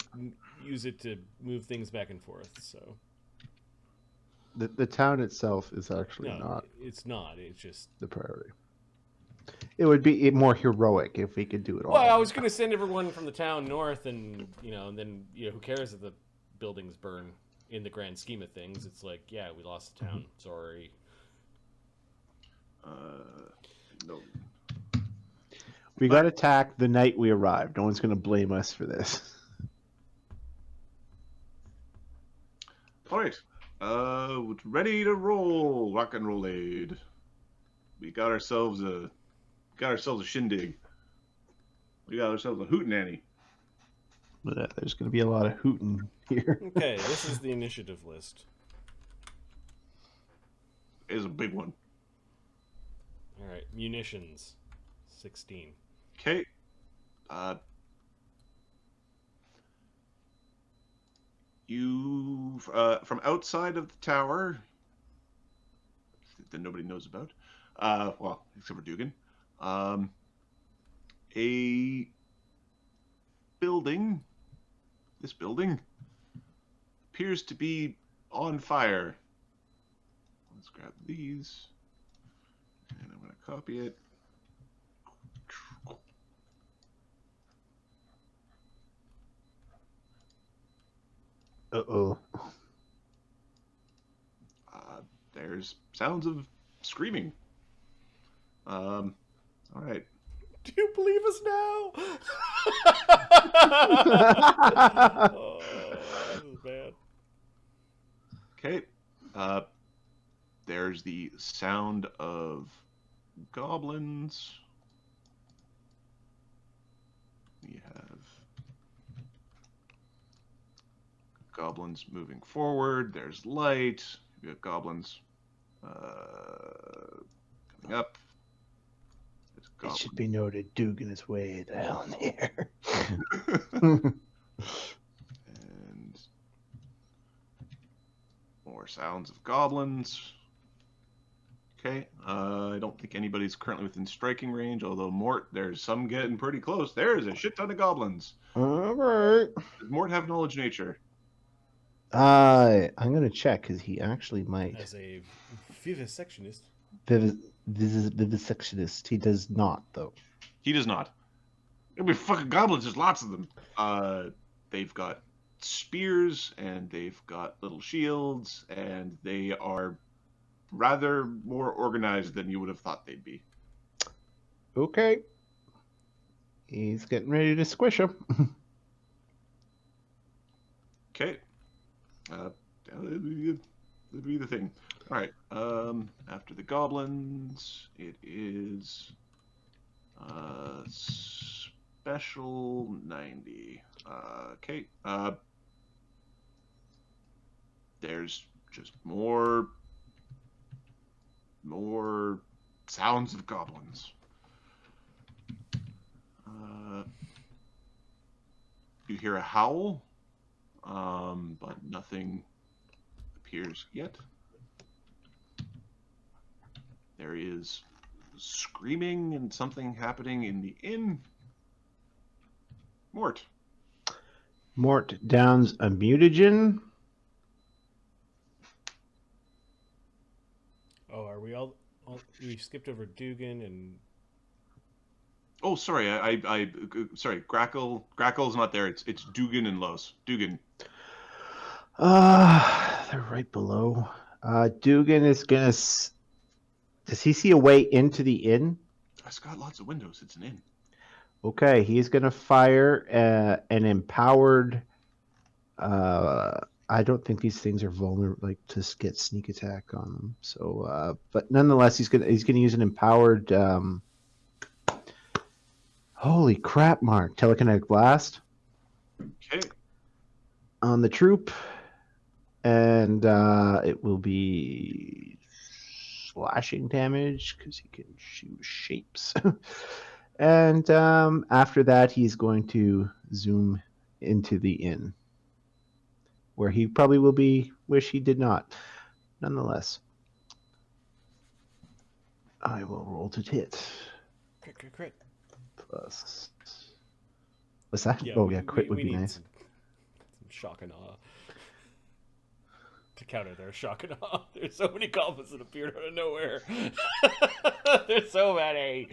use it to move things back and forth. So The town itself is actually no, not it's not. It's just. the priority. It would be more heroic if we could do it all. Well, I was going to send everyone from the town north, and then who cares if the buildings burn? In the grand scheme of things, it's like, yeah, we lost the town. Sorry. No. We got attacked the night we arrived. No one's going to blame us for this. All right. Ready to roll. Rock and roll aid. We got ourselves a shindig. We got ourselves a hootenanny. But there's going to be a lot of hooting here. Okay, this is the initiative list. It is a big one. All right, munitions, 16. Okay. You from outside of the tower that nobody knows about. Well, except for Dugan. A building. This building appears to be on fire. Let's grab these. And I'm going to copy it. Uh-oh. There's sounds of screaming. All right. Do you believe us now? Oh, this is bad. Okay. There's the sound of goblins. We have goblins moving forward. There's light. We have goblins coming up. It should be noted, Dugan is way the hell in the air. And more sounds of goblins. Okay, I don't think anybody's currently within striking range, although Mort, there's some getting pretty close. There's a shit ton of goblins. All right. Does Mort have knowledge nature? I'm going to check, because he actually might. As a vivisectionist. Vivisectionist. He does not, though. He does not. It'll be fucking goblins. There's lots of them. They've got spears, and they've got little shields, and they are rather more organized than you would have thought they'd be. Okay. He's getting ready to squish him. Okay. That'll be the thing. All right. After the goblins, it is special 90. Okay. There's just more sounds of goblins. You hear a howl, but nothing appears yet. There is screaming and something happening in the inn. Mort. Mort downs a mutagen. Oh, are we all we skipped over Dugan and... Oh, sorry. Sorry. Grackle's not there. It's Dugan and Los. Dugan. They're right below. Dugan is gonna. Does he see a way into the inn? It's got lots of windows. It's an inn. Okay, he's gonna fire an empowered. I don't think these things are vulnerable, like to get sneak attack on them. So, but nonetheless, he's gonna use an empowered. Holy crap, Mark! Telekinetic blast. Okay. On the troop, and it will be slashing damage because he can shoot shapes. And after that, he's going to zoom into the inn, where he probably will be. Wish he did not. Nonetheless, I will roll to hit. Crit. Plus, what's that? Yeah, oh yeah, crit would be nice. Some shock and awe. To counter their shock and awe. There's so many goblins that appeared out of nowhere. There's so many.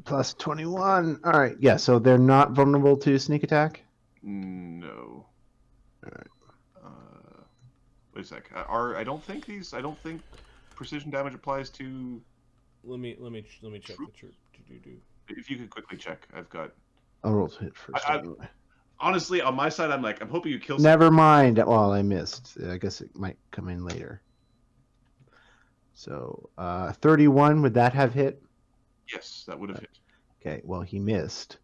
Plus 21. All right. Yeah. So they're not vulnerable to sneak attack. No. All right. Wait a sec. I don't think precision damage applies to. Let me check the troop. If you could quickly check, I've got. I'll roll to hit first. Anyway. Honestly, on my side, I'm hoping you kill. Never mind. Well, I missed. I guess it might come in later. So 31. Would that have hit? Yes, that would have hit. Okay. Well, he missed.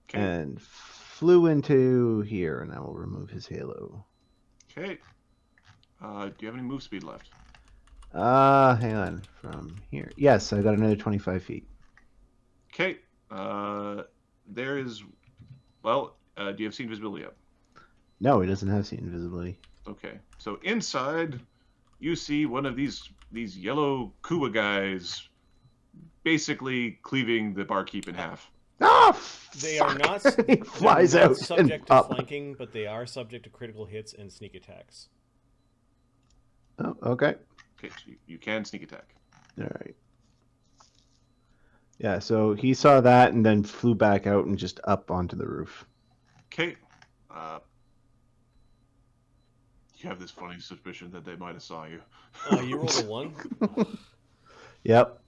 Okay. And flew into here, and I will remove his halo. Okay. Do you have any move speed left? Hang on. From here. Yes, I got another 25 feet. Okay. There is. Well, do you have seen visibility up? No, he doesn't have seen invisibility. Okay. So inside, you see one of these yellow Kuba guys, basically cleaving the barkeep in half. Oh, They are not. He flies they're not out subject and to up. flanking, but they are subject to critical hits and sneak attacks. Oh, okay. Okay, so you can sneak attack. All right. Yeah, so he saw that and then flew back out and just up onto the roof. Okay. You have this funny suspicion that they might have saw you. You rolled a 1. Yep.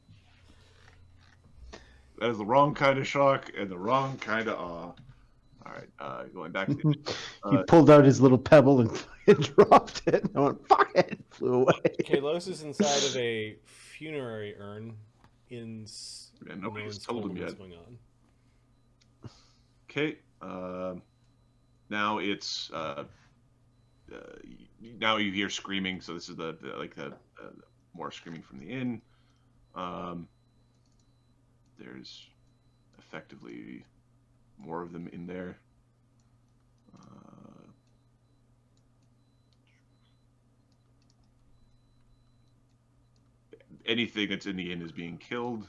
That is the wrong kind of shock and the wrong kind of awe. All right, going back to He pulled out his little pebble and dropped it. And I went, fuck it, and flew away. Kalos is inside of a funerary urn in. And nobody's no told him what's yet. going on. Okay. Now it's now you hear screaming. So this is the more screaming from the inn. There's effectively more of them in there. Anything that's in the inn is being killed.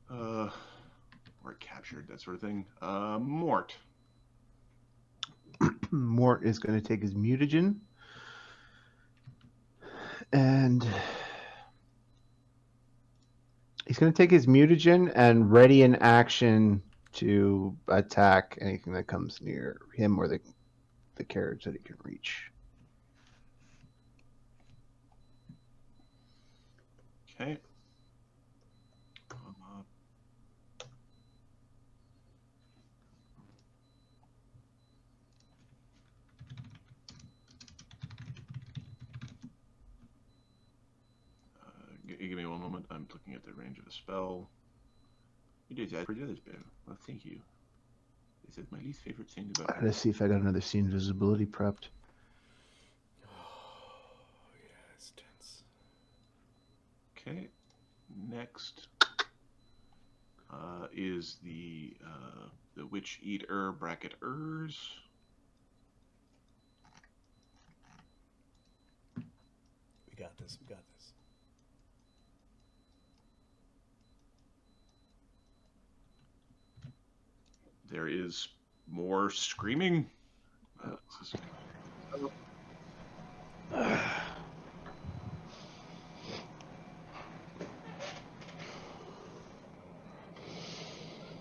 Or captured, that sort of thing. Mort. Mort is going to take his mutagen. And he's going to take his mutagen and ready an action to attack anything that comes near him or the carriage that he can reach. Okay. Give me one moment. I'm looking at the range of a spell. You did that pretty good, bear. Well, thank you. This is my least favorite thing about. Let's see if I got another see invisibility prepped. Oh, yeah, it's tense. Okay. Next is the witch eater bracket ers. We got this. There is more screaming.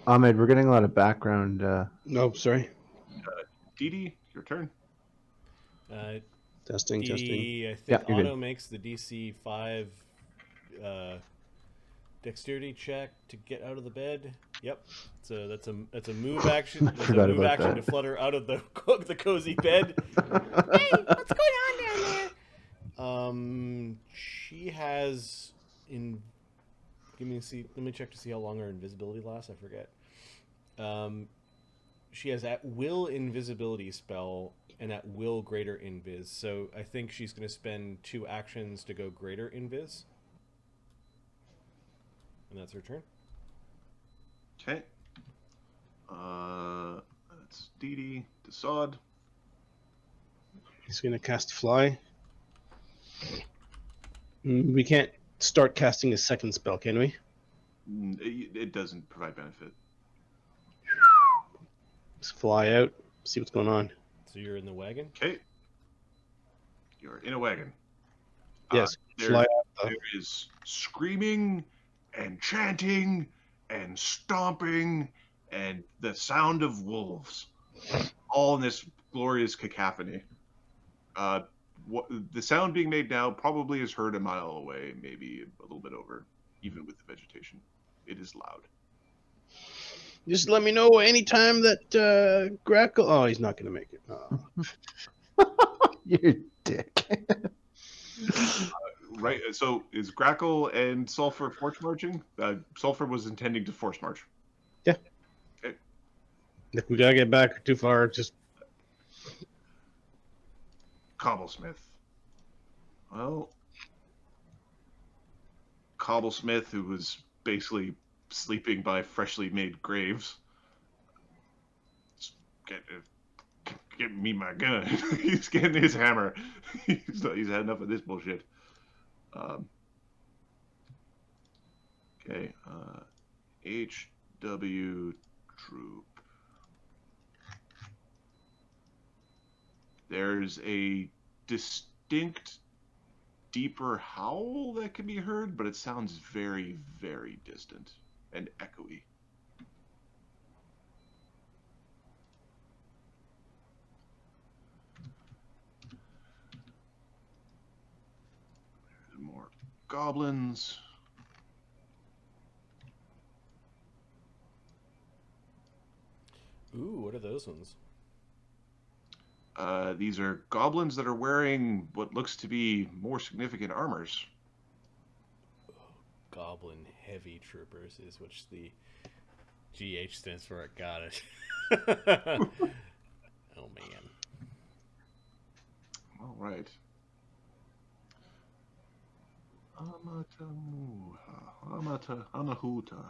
Ahmed, we're getting a lot of background. No, sorry. Dee Dee, your turn. Testing. I think Yeah, you're Otto good. makes the DC 5 dexterity check to get out of the bed. Yep. So that's a move action. That's a Forgot move about action that. to flutter out of the cozy bed. Hey, what's going on down there? She has Let me check to see how long her invisibility lasts. I forget. She has at will invisibility spell and at will greater invis. So I think she's going to spend 2 actions to go greater invis. And that's her turn. Okay. That's Dee Dee. Dassod. He's going to cast Fly. We can't start casting a second spell, can we? It doesn't provide benefit. Just fly out, see what's going on. So you're in the wagon? Okay. You're in a wagon. Yes, There, fly out. there is screaming and chanting and stomping and the sound of wolves, all in this glorious cacophony. The sound being made now probably is heard a mile away, maybe a little bit over, even with the vegetation. It is loud. Just let me know anytime that Grackle. Oh, he's not going to make it. Oh. You're a dick. Right. So is Grackle and Sulfur force marching? Sulfur was intending to force march. Yeah. Okay. If we got to get back too far, just. Cobblesmith. Well, Cobblesmith, who was basically sleeping by freshly made graves. Get me my gun. He's getting his hammer. He's had enough of this bullshit. Okay. HW Troop. There's a distinct, deeper howl that can be heard, but it sounds very, very distant and echoey. There's more goblins. Ooh, what are those ones? These are goblins that are wearing what looks to be more significant armors. Goblin heavy troopers is which the GH stands for. Got it. Oh man. All right. Amata Anahuta.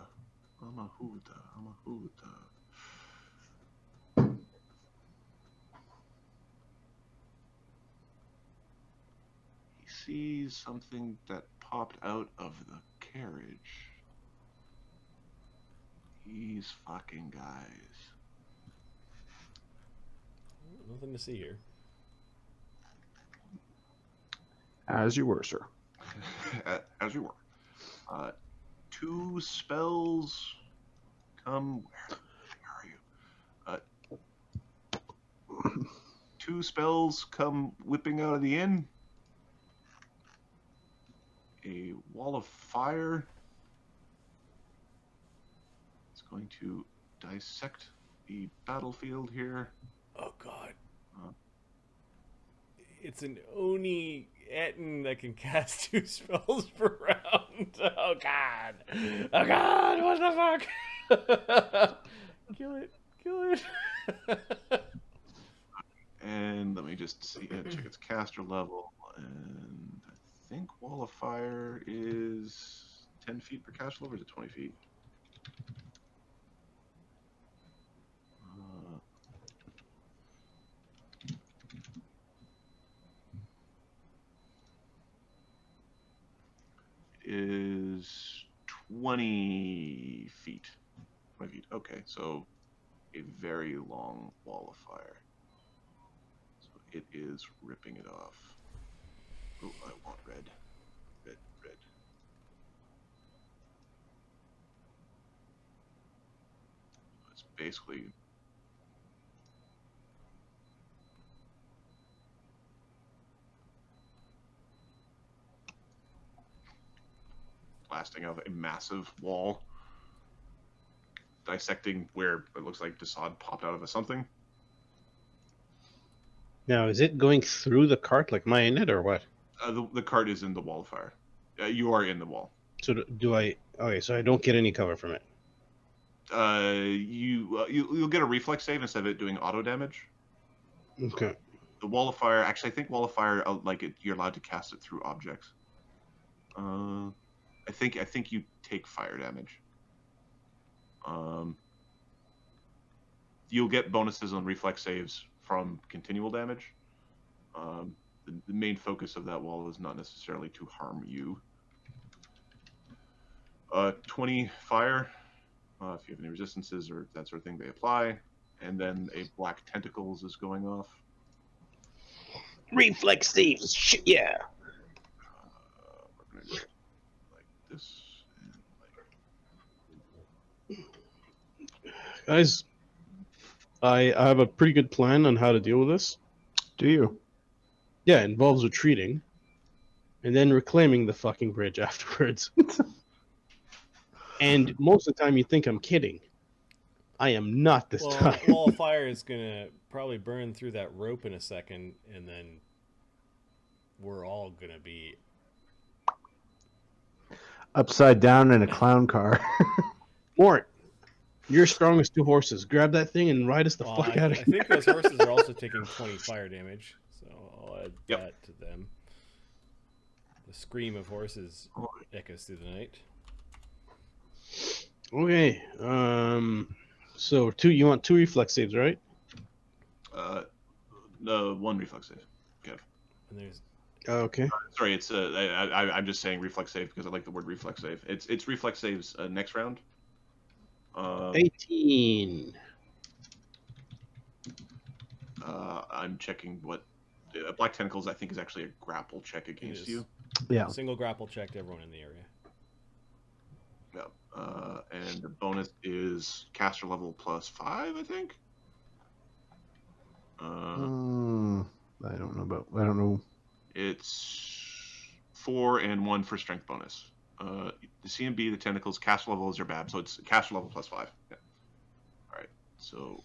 He sees something that popped out of the carriage. These fucking guys. Nothing to see here. As you were, sir. As you were. Two spells come. Where are you? Two spells come whipping out of the inn. A wall of fire. It's going to dissect the battlefield here. Oh god. It's an Oni Etten that can cast 2 spells per round. Oh god. Oh god, what the fuck? Kill it. Kill it. And let me just see, check its caster level. And I think Wall of Fire is 10 feet per caster level, or is it 20 feet? Is 20 feet. 20 feet. Okay, so a very long wall of fire. So it is ripping it off. Oh, I want red. Red, red. It's basically blasting out a massive wall, dissecting where it looks like Dassod popped out of a something. Now, is it going through the cart like my in it or what? The cart is in the wall of fire. You are in the wall. So do I? Okay, so I don't get any cover from it. You'll get a reflex save instead of it doing auto damage. Okay. The wall of fire. Actually, I think wall of fire, you're allowed to cast it through objects. I think you take fire damage. You'll get bonuses on reflex saves from continual damage. The main focus of that wall is not necessarily to harm you. 20 fire. If you have any resistances or that sort of thing, they apply. and then a black tentacles is going off. Reflex saves. Shit, yeah. We're gonna go like this and like. Guys, I have a pretty good plan on how to deal with this. Do you? Yeah, it involves retreating, and then reclaiming the fucking bridge afterwards. And most of the time you think I'm kidding. I am not this time. Wall of fire is gonna probably burn through that rope in a second, and then we're all gonna be Upside down in a clown car. Mort, you're strong as 2 horses. Grab that thing and ride us the fuck out of I here. think those horses are also taking 20 fire damage, so I'll add that to them. The scream of horses echoes through the night. Okay. So you want 2 reflex saves, right? No, 1 reflex save. Kev. And there's Okay. Sorry, it's I'm just saying reflex save because I like the word reflex save. It's reflex saves next round. 18. I'm checking what black tentacles. I think is actually a grapple check against you. Yeah. single grapple check to everyone in the area. Yeah. And the bonus is caster level +5, I think. I don't know. It's 4 and 1 for strength bonus. The CMB, the tentacles, caster level is your BAB, so it's caster level +5. Yeah. All right. So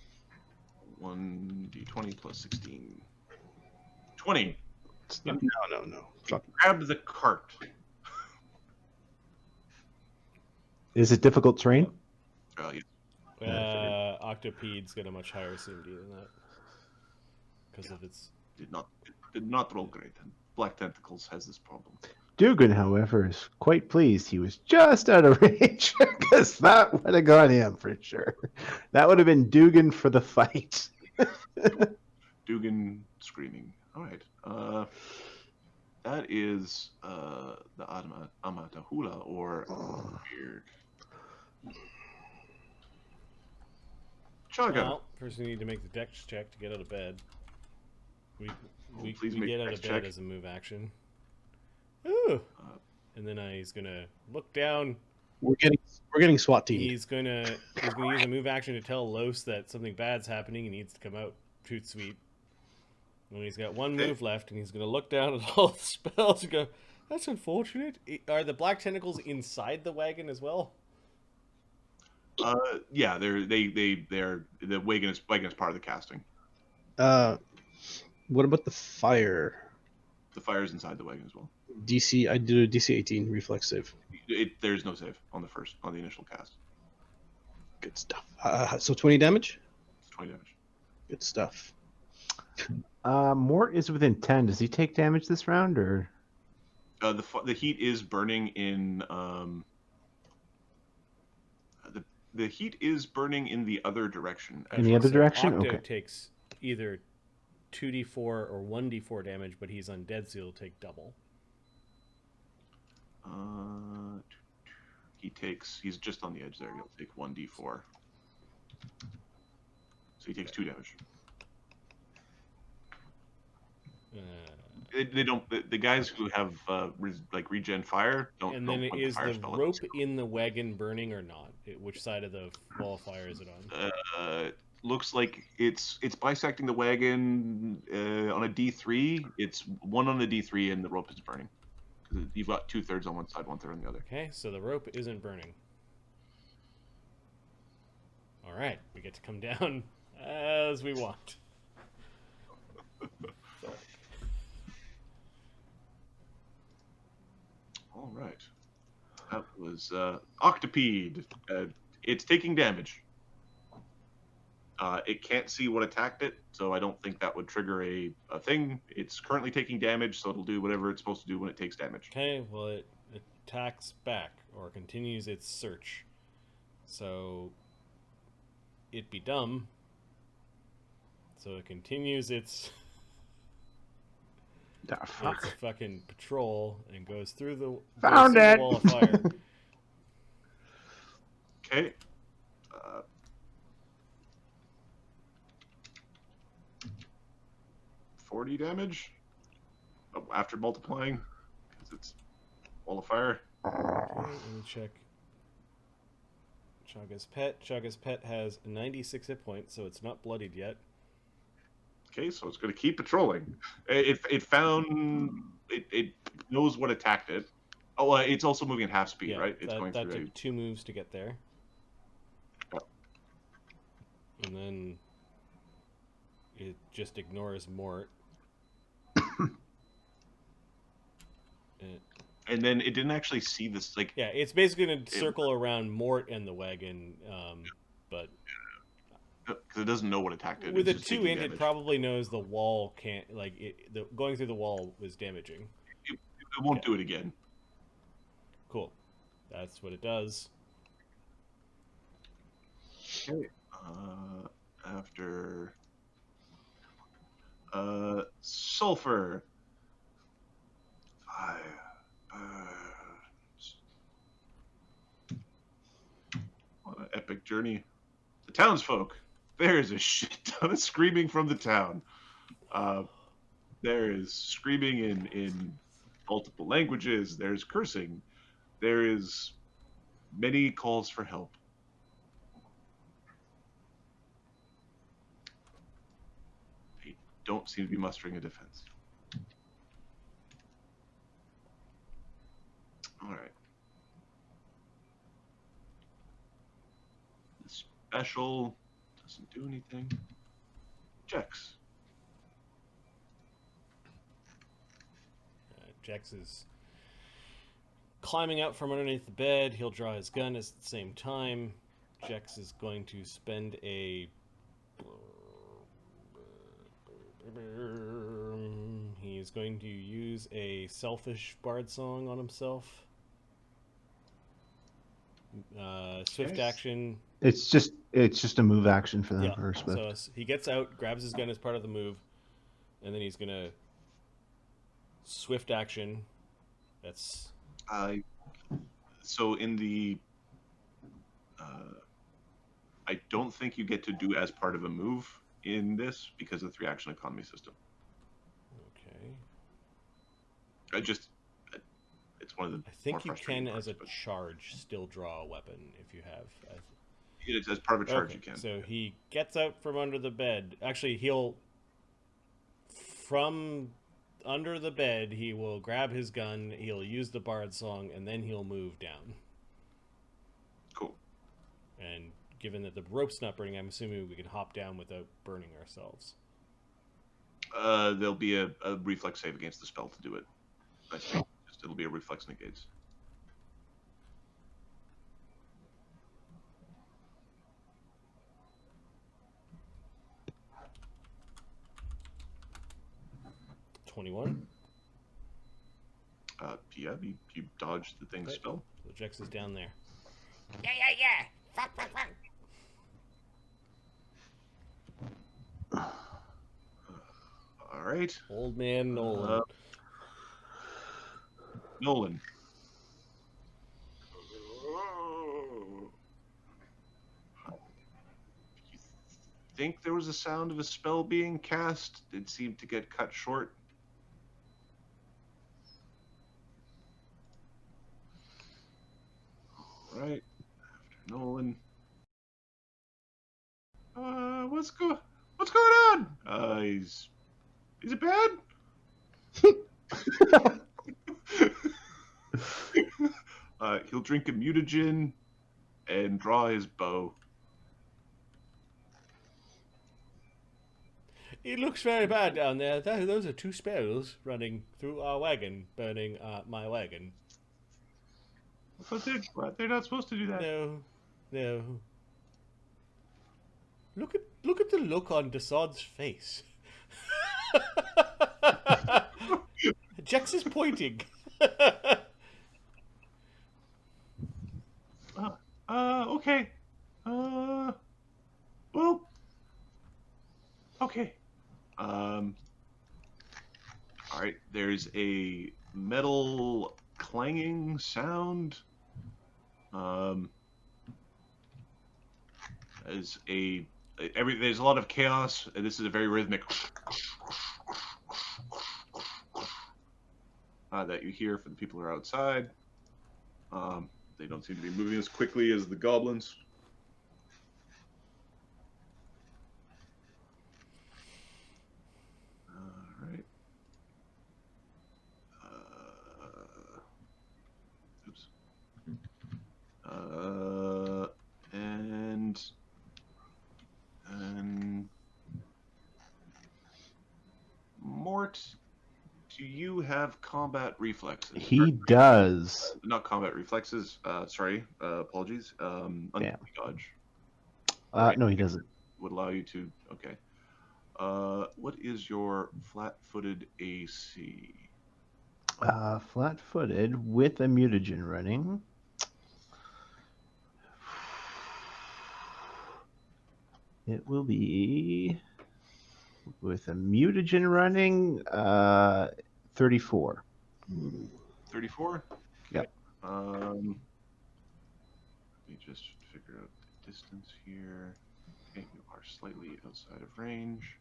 1d20 plus 16. 20. No. Fuck. Grab the cart. Is it difficult terrain? Yeah. Octopede's got a much higher CMD than that because of its. Did not roll great. And black tentacles has this problem. Dugan, however, is quite pleased he was just out of range because that would have got him for sure. That would have been Dugan for the fight. Dugan screaming. All right. That is the Amatahula or Beard. Chagga. Well, first we need to make the dex check to get out of bed. We Please make get a out dex of bed check. as a move action. Ooh. And then he's gonna look down. We're getting SWAT teamed. He's gonna use a move action to tell Los that something bad's happening. He needs to come out. Toot sweet. And he's got 1 move left, and he's gonna look down at all the spells and go, "That's unfortunate." Are the black tentacles inside the wagon as well? Yeah, they're the wagon is part of the casting. What about the fire? The fire's inside the wagon as well. DC. I did a DC 18 reflex save. There's no save on the initial cast. Good stuff. So 20 damage. It's 20 damage. Good stuff. Mort is within 10. Does he take damage this round, or? The heat is burning in the heat is burning in the other direction. In the other direction? Octo Okay. takes either 2d4 or 1d4 damage, but he's undead, so he'll take double. He's just on the edge there. He'll take 1d4. So he takes 2 damage. They don't. The guys who have regen fire don't. And then don't put is fire the spell at rope zero. in the wagon burning or not? Which side of the wall of fire is it on? Looks like it's bisecting the wagon on a D3. It's 1 on the D3 and the rope is burning. You've got 2/3 on one side, 1/3 on the other. Okay, so the rope isn't burning. All right, we get to come down as we want. All right. That was Octopede. It's taking damage. It can't see what attacked it, so I don't think that would trigger a thing. It's currently taking damage, so it'll do whatever it's supposed to do when it takes damage. Okay, well it attacks back or continues its search. So it'd be dumb. So it continues its its fucking patrol and goes through the Found goes through it! the wall of fire. Okay. 40 damage after multiplying, because it's wall of fire. Okay, let me check. Chagga's pet. Chagga's pet has 96 hit points, so it's not bloodied yet. Okay, so it's going to keep patrolling. It found it knows what attacked it. Oh, it's also moving at half speed, Yeah, right? It's going that through. took 2 moves to get there. Yep. And then it just ignores Mort. And then it didn't actually see this, like... Yeah, it's basically going to circle around Mort and the wagon, but... Because it doesn't know what attacked it. With a it's just 2-int, damage. it probably knows the wall can't... Like, going through the wall was damaging. It won't do it again. Cool. That's what it does. Okay. After... Sulfur. Fire. What an epic journey. The townsfolk. There's a shit ton of screaming from the town. There is screaming in multiple languages. There's cursing. There is many calls for help. They don't seem to be mustering a defense. All right. The special doesn't do anything. Checks. Jax is climbing out from underneath the bed. He'll draw his gun at the same time. Jax is going to spend a... He's going to use a selfish bard song on himself. Swift action. It's just a move action for them first. So he gets out, grabs his gun as part of the move, and then he's gonna swift action. That's so in the I don't think you get to do as part of a move in this because of the 3-action economy system. okay. It's one of the. I think more you frustrating can, as a parts, charge, still draw a weapon if you have. It's as part of a charge Okay, you can. so he gets out from under the bed. Actually, from under the bed, he will grab his gun, he'll use the bard song, and then he'll move down. Cool. And given that the rope's not burning, I'm assuming we can hop down without burning ourselves. There'll be a reflex save against the spell to do it. I think it'll be a reflex negates. Yeah, you dodged the thing's spell. So Jex is down there. Yeah. Fuck. All right. Old man Nolan. Nolan. You think there was a sound of a spell being cast? It seemed to get cut short. All right. After Nolan. What's going on? Is it bad? He'll drink a mutagen and draw his bow. It looks very bad down there. Those are 2 spells running through our wagon, burning my wagon. But they're not supposed to do that. No. Look at the look on Dassod's face. Jex is pointing. Okay. Well. Okay. All right. There's a metal clanging sound. There's a lot of chaos. This is a very rhythmic. that you hear from the people who are outside. They don't seem to be moving as quickly as the goblins. All right. Oops. And Mort, do you have combat reflexes? He does. Not combat reflexes. Sorry. Apologies. Uncanny dodge. No, he doesn't. Would allow you to. Okay. What is your flat-footed AC? Flat-footed with a mutagen running. It will be with a mutagen running 34. 34? Yep. Let me just figure out the distance here. Okay, you are slightly outside of range.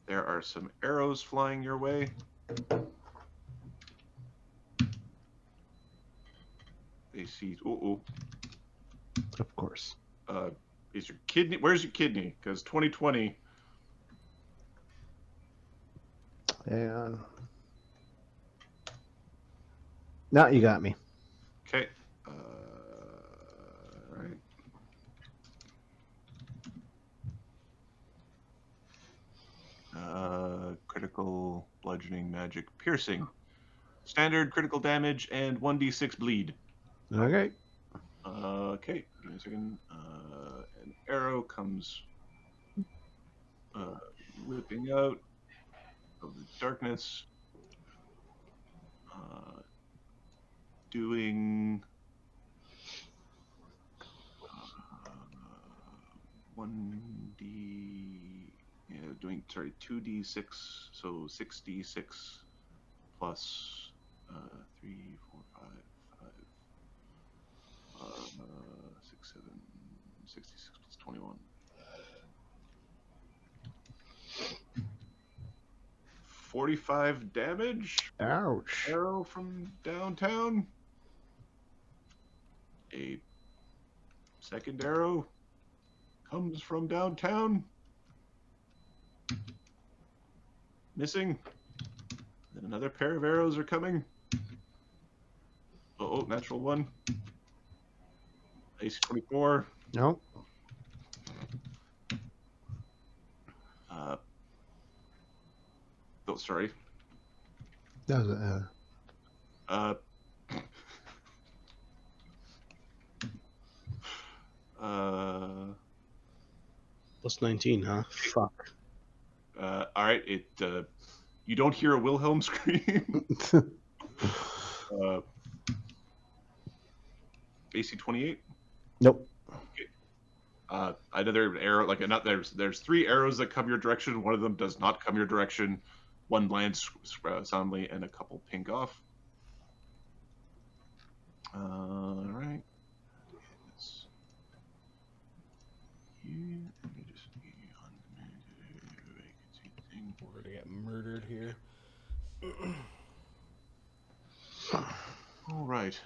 There are some arrows flying your way. They see. Of course. Is your kidney? Where's your kidney? Because 2020. And now you got me. Okay. Right. Critical, bludgeoning, magic, piercing. Standard critical damage and 1d6 bleed. Okay. Okay, give me a second. An arrow comes whipping out of the darkness, doing 2d6, so 6d6 plus 3, 4, 5, 6, 7, 66 plus 21. 45 damage. Ouch. Arrow from downtown. A second arrow comes from downtown. Missing. Then another pair of arrows are coming. Oh, natural one. AC 24. Nope. Oh, sorry. That was Plus 19, huh? Fuck. All right. You don't hear a Wilhelm scream. AC 28. Nope. Another arrow, there's 3 arrows that come your direction. One of them does not come your direction. One lands soundly, and a couple pink off. All right. We're gonna get murdered here. All right.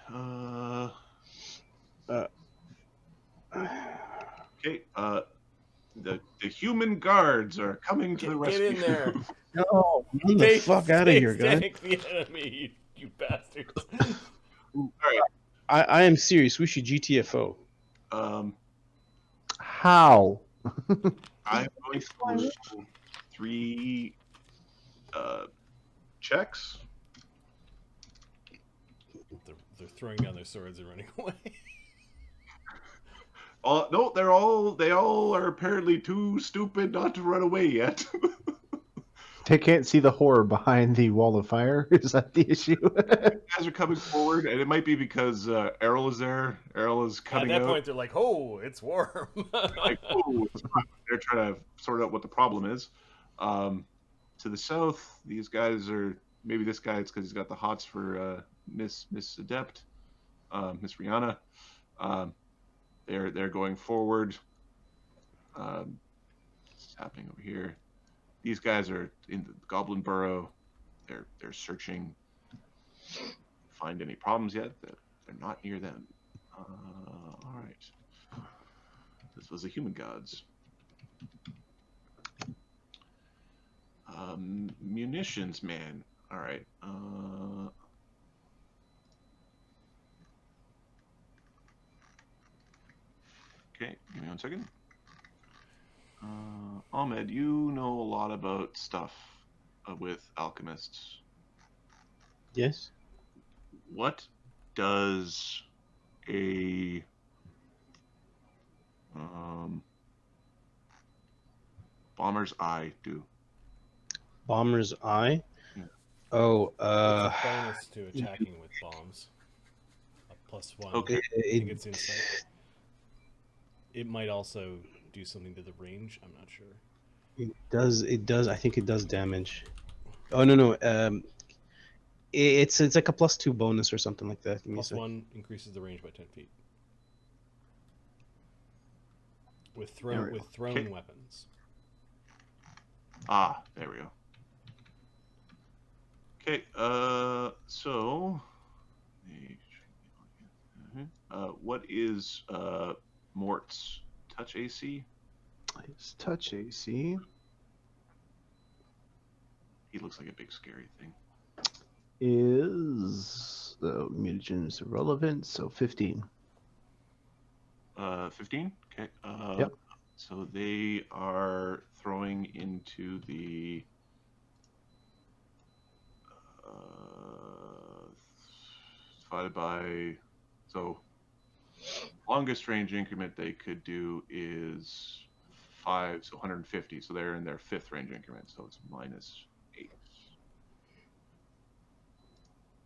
Okay. The human guards are coming to the rescue. Get in there. No, get the fuck out of here, guys. Take the enemy, you bastards. All right. I am serious. We should GTFO. How? I'm going to do 3 checks. They're throwing down their swords and running away. No, they all are apparently too stupid not to run away yet. They can't see the horror behind the wall of fire. Is that the issue? Guys are coming forward, and it might be because Errol is there. Errol is coming out. At that point, they're like, "Oh, it's warm." Like, oh, it's hot. They're trying to sort out what the problem is. To the south, these guys are maybe this guy. It's because he's got the hots for Miss Adept, Miss Rihanna. They're going forward. What's happening over here? these guys are in the Goblin Burrow. They're searching. Find any problems yet? They're not near them. All right. This was the human gods. Munitions, man. All right. Okay, give me 1 second. Ahmed, you know a lot about stuff with alchemists. Yes. What does a bomber's eye do? Bomber's eye. Yeah. Oh, It's a bonus to attacking with bombs. A +1. Okay. I think it's insight. It might also do something to the range. I'm not sure. It does. It does. I think it does damage. Oh no. It's like a +2 bonus or something like that. Give me a sec. +1 increases the range by 10 feet. With thrown Okay. weapons. Ah, there we go. Okay, so what is Mort's touch AC? His touch AC He looks like a big scary thing. is the mutagen's irrelevant, so 15. 15? Okay. Yep. So they are throwing into the divided by, so longest range increment they could do is 5, so 150. So they're in their 5th range increment, so it's -8.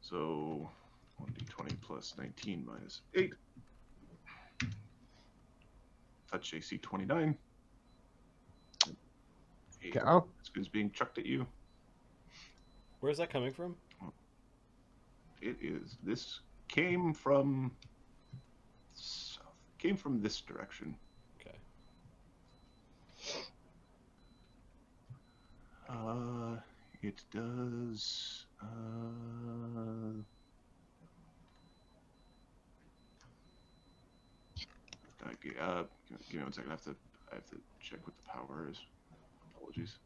So 1d20 plus 19 minus 8. Touch AC 29. Cow. It's being chucked at you. Where's that coming from? It is. This came from south. Came from this direction. Okay. It does. Give me 1 second. I have to check what the power is. Apologies.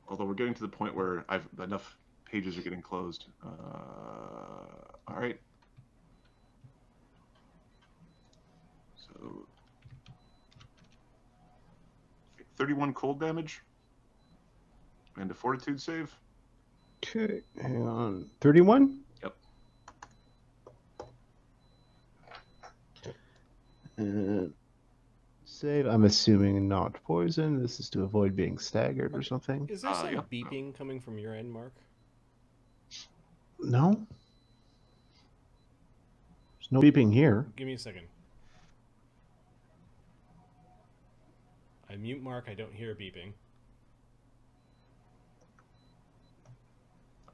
Although we're getting to the point where enough pages are getting closed. All right. So 31 cold damage and a fortitude save. Okay, hang on. 31? Yep. And save. I'm assuming not poison. This is to avoid being staggered or something. Is there some Yeah. beeping coming from your end, Mark? No. There's no beeping here. Give me a second. I mute Mark. I don't hear beeping.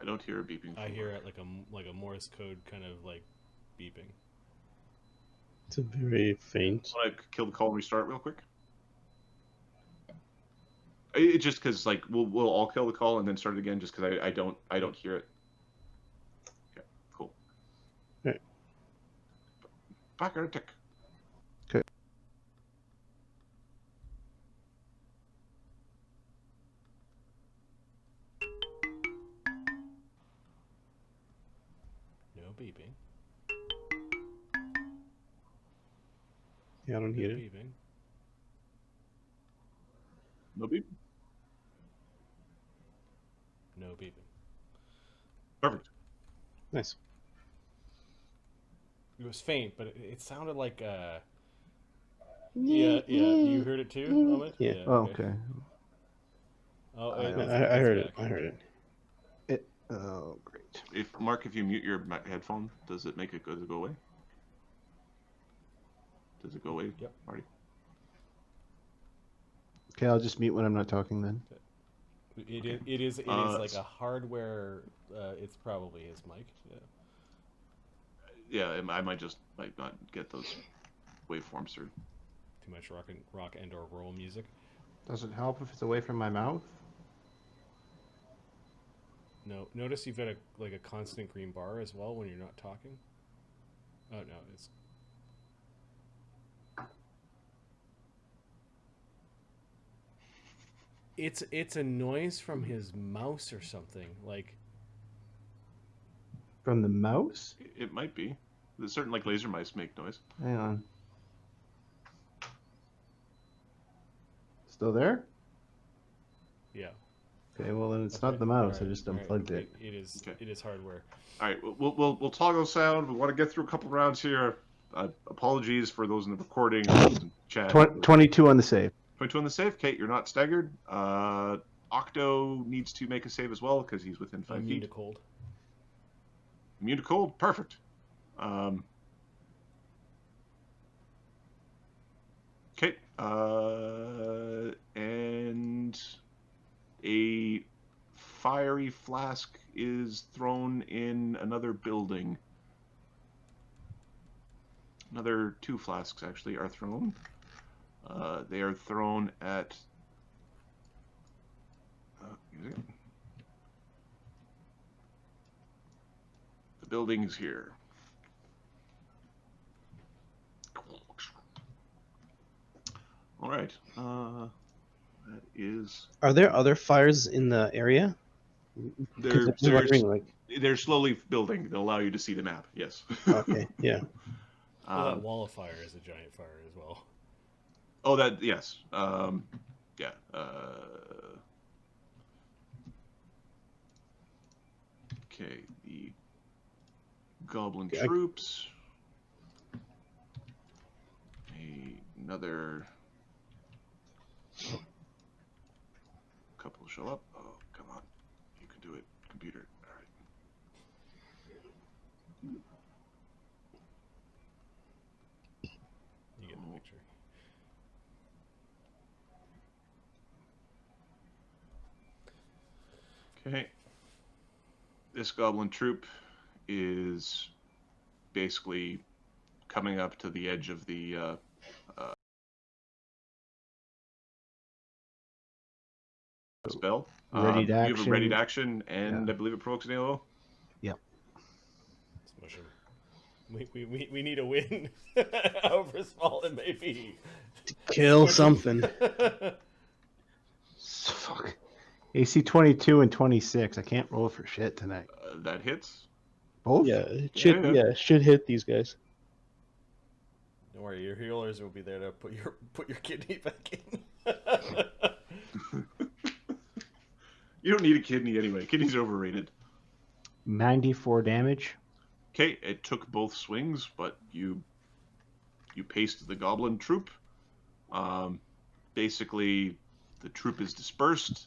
I don't hear a beeping. I hear it like a Morse code kind of like beeping. It's a very faint. Want to kill the call and restart real quick? It just because like we'll all kill the call and then start it again just because I don't hear it. Okay, cool. Right. Back at a tick. Okay. No beeping. Yeah, I don't No hear it. beeping. No beep. No beeping. Perfect. Nice. It was faint, but it sounded like yeah. You heard it too, Ahmed? Yeah. Oh, okay. Oh, I I heard it. back. I heard it. Oh, great. If Mark, if you mute your headphone, does it make it go? Does it go away? Does it go away? Yep. Marty. Okay, I'll just mute when I'm not talking then. It is like a hardware. It's probably his mic. Yeah. Yeah, I might not get those waveforms through. Too much rock and or roll music. Does it help if it's away from my mouth? No. Notice you've got a constant green bar as well when you're not talking. Oh no, it's a noise from his mouse or something. Like From the mouse? It might be. There's certain like laser mice make noise. Hang on. Still there? yeah. Okay, well then it's Okay, not the mouse. alright, I just alright. unplugged it. It is. Okay. It is hardware. All right, we'll toggle sound. We want to get through a couple rounds here. Apologies for those in the recording or those in chat. 22 on the save. 22 on the save. Kate, you're not staggered. Octo needs to make a save as well because he's within 5 Immune feet. to cold. Immune to cold. Perfect. Okay. And a fiery flask is thrown in another building. Another 2 flasks actually are thrown. They are thrown at the buildings here. All right. That is. Are there other fires in the area? They're, I'm wondering, like, they're slowly building. They'll allow you to see the map. Yes. okay, yeah. Well, that wall of fire is a giant fire as well. Oh, that yes. Yeah. Okay. The goblin troops. Another couple show up. Oh, come on. You can do it, computer. All right. You get the picture. Okay. This goblin troop is basically coming up to the edge of the spell. Ready to You have a action. ready to action, and Yeah. I believe it provokes an AO. Yep. Smush him. We need a win. However small it may be. Kill something. Fuck. AC 22 and 26. I can't roll for shit tonight. That hits. Both? Yeah, it should, Yeah. yeah, it should hit these guys. Don't worry, your healers will be there to put your kidney back in. You don't need a kidney anyway. Kidneys are overrated. 94 damage. Okay, it took both swings, but you paced the goblin troop. Basically, the troop is dispersed.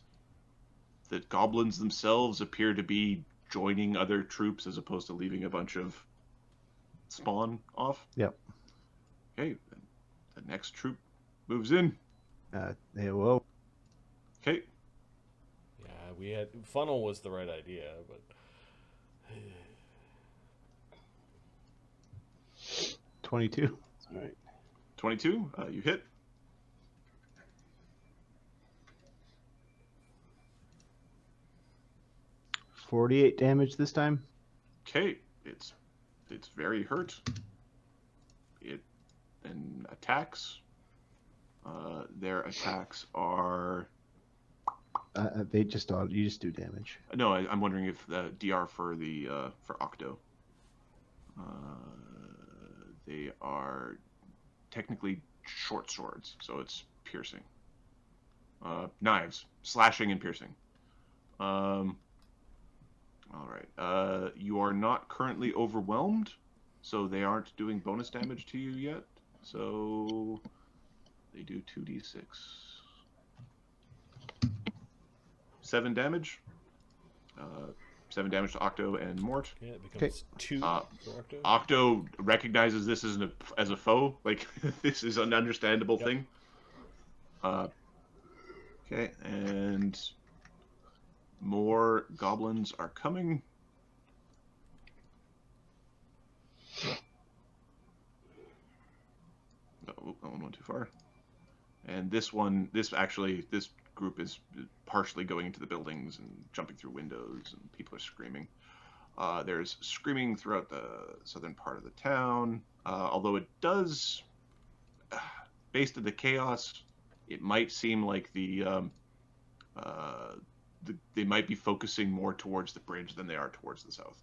The goblins themselves appear to be joining other troops as opposed to leaving a bunch of spawn off. Yep. Okay, the next troop moves in. Hey, whoa. Okay, Yeah, we had funnel was the right idea, but 22. All right. 22, you hit. $48 damage this time. Okay, it's very hurt. It then attacks. Their attacks are. They just you just do damage. No, I'm wondering if the DR for the for Octo. They are technically short swords, so it's piercing. Knives, slashing and piercing. All right. You are not currently overwhelmed, so they aren't doing bonus damage to you yet. So they do 2d6. 7 damage. 7 damage to Octo and Mort. yeah, it becomes 2 for Octo. Octo recognizes this as a foe. Like, this is an understandable thing. Okay, and more goblins are coming. far. And this group is partially going into the buildings and jumping through windows, and people are screaming. There's screaming throughout the southern part of the town, although it does, based on the chaos, it might seem like they might be focusing more towards the bridge than they are towards the south.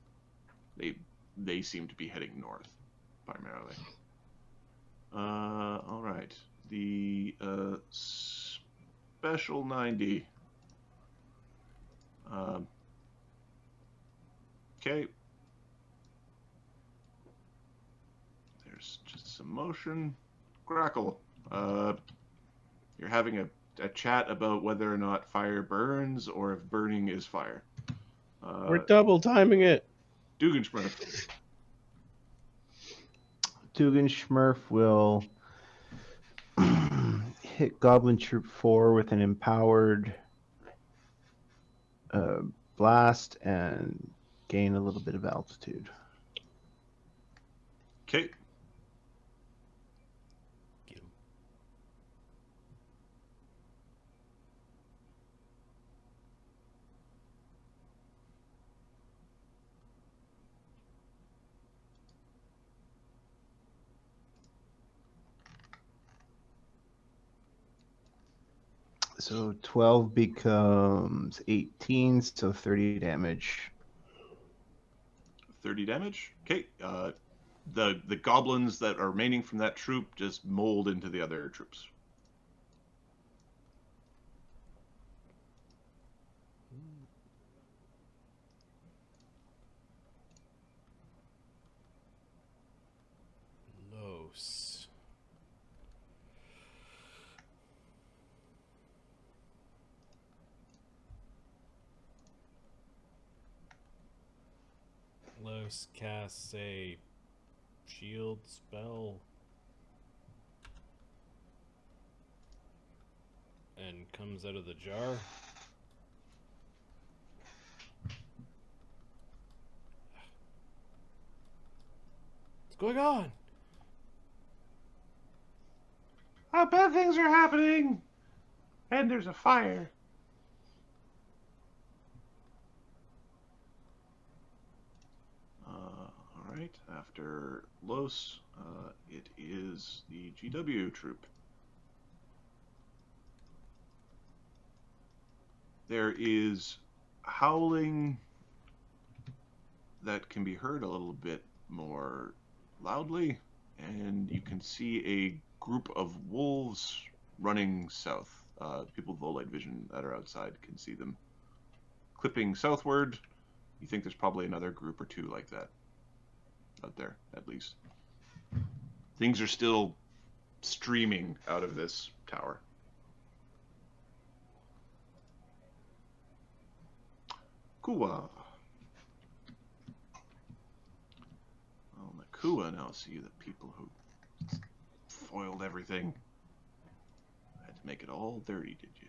They seem to be heading north, primarily. All right. The Special 90. Okay. There's just some motion. Grackle. You're having a chat about whether or not fire burns or if burning is fire. We're double timing it. Dugenschmurf. Dugan Schmurf will hit Goblin Troop 4 with an empowered blast and gain a little bit of altitude. Okay. Get him. So 12 becomes 18, so 30 damage. 30 damage. Okay. The goblins that are remaining from that troop just mold into the other troops. Los. Los casts a shield spell and comes out of the jar. What's going on? Bad things are happening, and there's a fire. All right. After Los, it is the GW troop. There is howling that can be heard a little bit more loudly, and you can see a group of wolves running south. People with low light vision that are outside can see them clipping southward. You think there's probably another group or two like that out there, at least. Things are still streaming out of this tower. Kua. Well, Nakua now see the people who foiled everything. Had to make it all dirty, did you?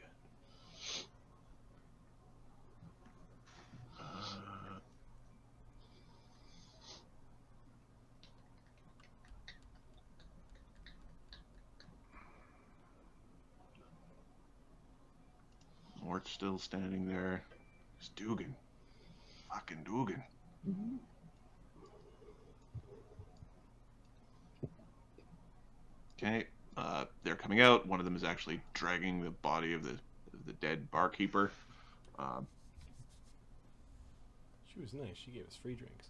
Mort's still standing there. It's Dugan. Fucking Dugan. Okay, they're coming out. One of them is actually dragging the body of the dead barkeeper. She was nice. She gave us free drinks.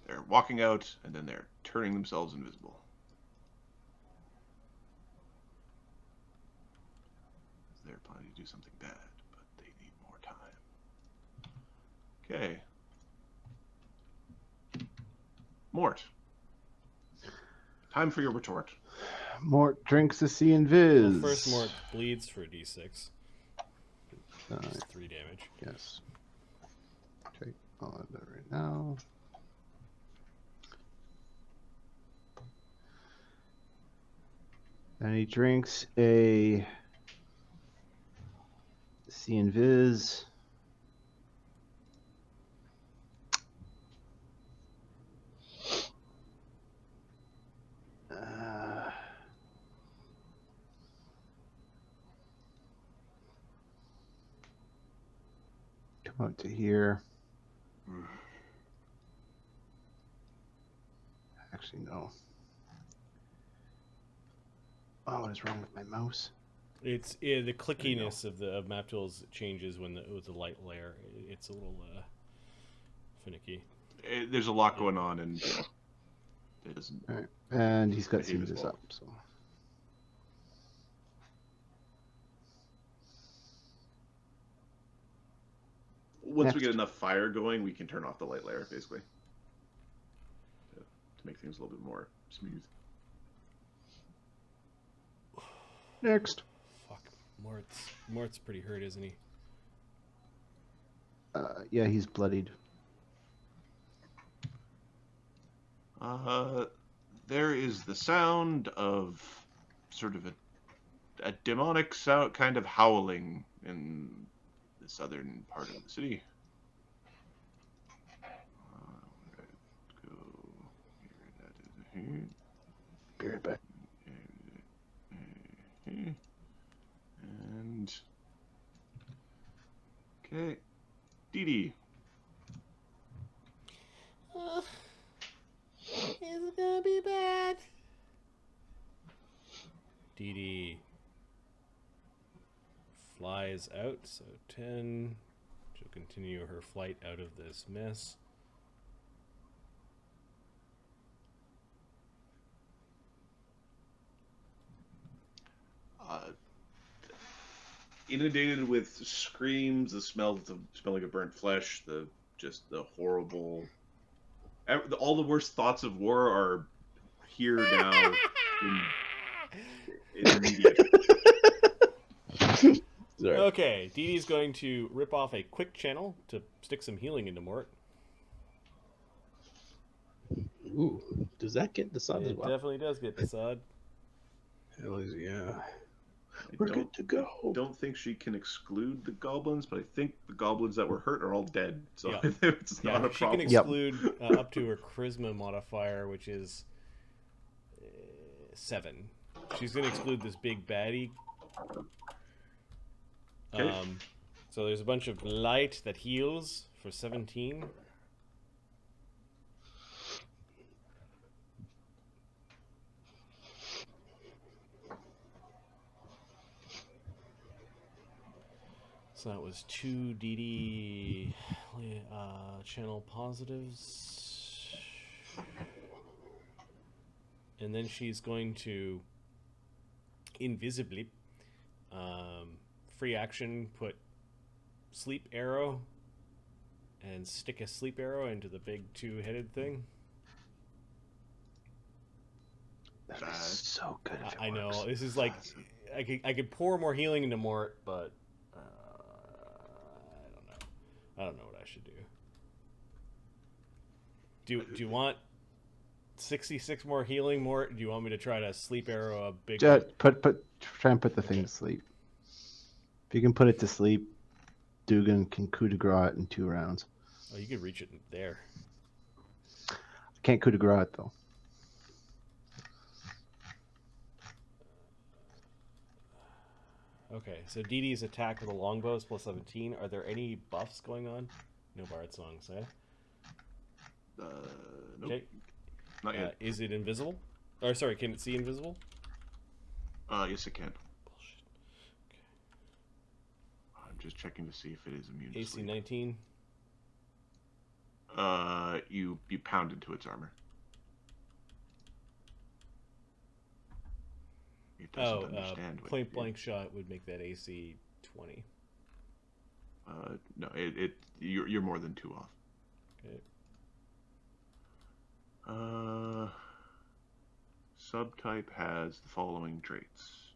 They're walking out, and then they're turning themselves invisible. They're planning to do something bad, but they need more time. Okay. Mort. Time for your retort. Mort drinks a sea and viz. Well, first Mort bleeds for a d6. It's 3 damage. Yes. Take all of that right now. And he drinks a sea and viz. Come out to here. Actually, no. Oh, what is wrong with my mouse? It's the clickiness of the map tools changes with the light layer. It's a little finicky. There's a lot going on, and it doesn't. All right, and he's got behave as cinders well. up. So Once we Next. get enough fire going, we can turn off the light layer, basically, to make things a little bit more smooth. next. Fuck, Mort's pretty hurt, isn't he? Yeah, he's bloodied. There is the sound of sort of a demonic sound, kind of howling in the southern part of the city. Go here. That is here. Be right back. And okay, Dee Dee. It's gonna be bad. Dee Dee flies out, so 10. She'll continue her flight out of this mess. Inundated with screams, the smelling of burnt flesh, the horrible, all the worst thoughts of war are here now in immediate. Sorry. Okay, Dee Dee's going to rip off a quick channel to stick some healing into Mort. Ooh, does that get Dassod as It well? definitely does get Dassod. Hell yeah. I We're good to go. don't think she can exclude the goblins, but I think the goblins that were hurt are all dead, so Yeah. it's not a She problem. can exclude up to her charisma modifier, which is 7. She's going to exclude this big baddie. Okay. So there's a bunch of light that heals for 17. So that was 2 DD channel positives. And then she's going to invisibly free action put sleep arrow and stick a sleep arrow into the big 2-headed thing. That is so good. If it I know works. this is like I could pour more healing into Mort, but I don't know what I should do. Do you want 66 more healing, Mort? Do you want me to try to sleep arrow a big? Try and put the thing to sleep. If you can put it to sleep, Dugan can coup de grace it in 2 rounds. Oh, you could reach it there. Can't coup de grace it though. Okay, so Dee Dee's attack with a longbow is plus 17. Are there any buffs going on? No bard songs, eh? Nope. Okay. Not yet. Is it invisible? Or sorry, can it see invisible? Yes, it can. Bullshit. I'm just checking to see if it is immune to AC sleep. 19. You pound into its armor. It doesn't understand what point you do. blank shot would make that AC 20. No, you're more than 2 off. Okay. Subtype has the following traits.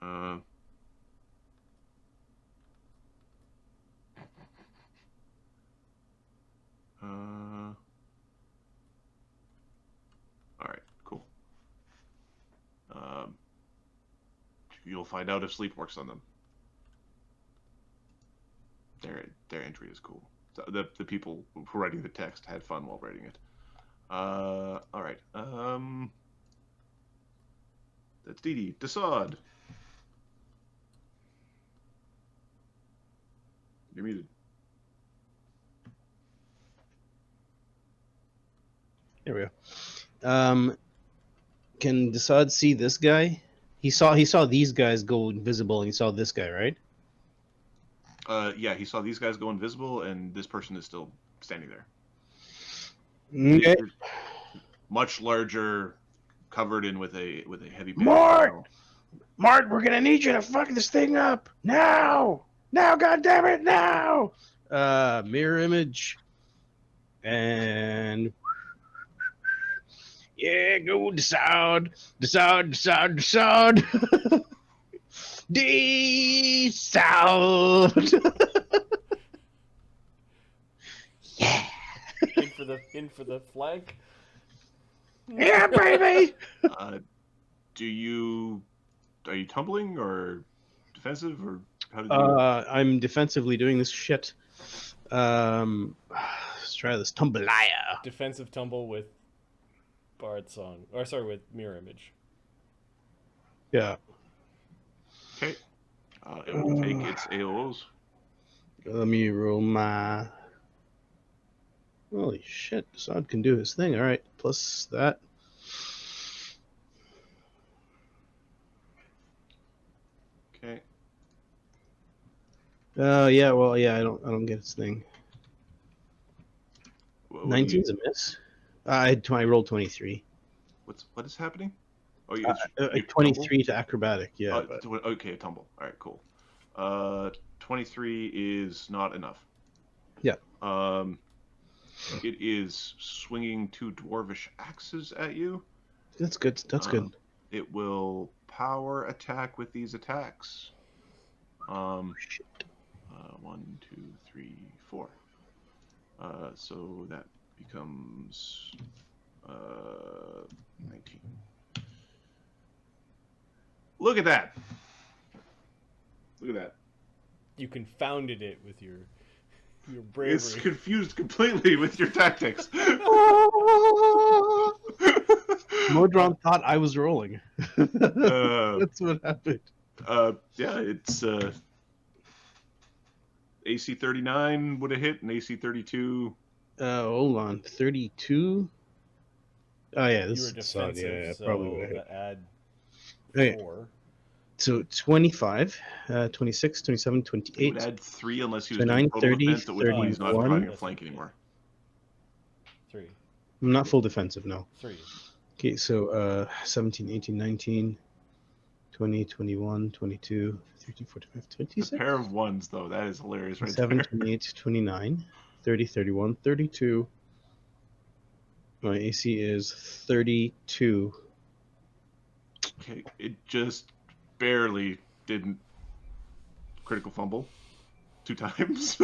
All right, cool. You'll find out if sleep works on them. Their entry is cool. The people who were writing the text had fun while writing it. All right. That's Dee Dee. Dassod. You're muted. There we go. Can Dassod see this guy? He saw these guys go invisible, and he saw this guy, right? Yeah, he saw these guys go invisible, and this person is still standing there. Okay. Much larger, covered in with a heavy band. Mort! Mart, we're gonna need you to fuck this thing up now! Now, goddammit, now! Mirror image, and Yeah, go Dassod, Dassod. Dassod. Yeah. In for the flank. Yeah, baby. Are you tumbling or defensive or how did you? I'm defensively doing this shit. Let's try this Tumblaya. Defensive tumble with Bard Song. Or sorry, with Mirror Image. Yeah. Okay. It will take its AOs. Let me roll my. Holy shit! Dassod can do his thing. All right, plus that. Okay. Yeah. Well, yeah. I don't get his thing. What do you- 19's a miss. I rolled 23. What is happening? Oh, you 23 to acrobatic. Yeah. Okay, a tumble. All right, cool. 23 is not enough. Yeah. It is swinging 2 dwarvish axes at you. That's good. That's good. It will power attack with these attacks. 1, 2, 3, 4. So that becomes 19. Look at that! Look at that. You confounded it with your bravery. It's confused completely with your tactics. Modron thought I was rolling. That's what happened. Yeah, it's AC 39 would have hit, and AC 32. Hold on, 32. Oh yeah, this You were is defensive, yeah, so probably would have hit. that add Okay. 4. So 25, 26, 27, It 28. would add 3 unless he was 29, doing total 30, defense, at which point he's not 31. providing a flank anymore. 3. I'm not full defensive, no. 3. Okay, so 17, 18, 19, 20, 21, 22, 23, 24, 25, The 26. pair of ones, though, that is hilarious right 27, there. 28, 29, 30, 31, 32. My AC is 32. Okay, it just barely didn't critical fumble 2 times.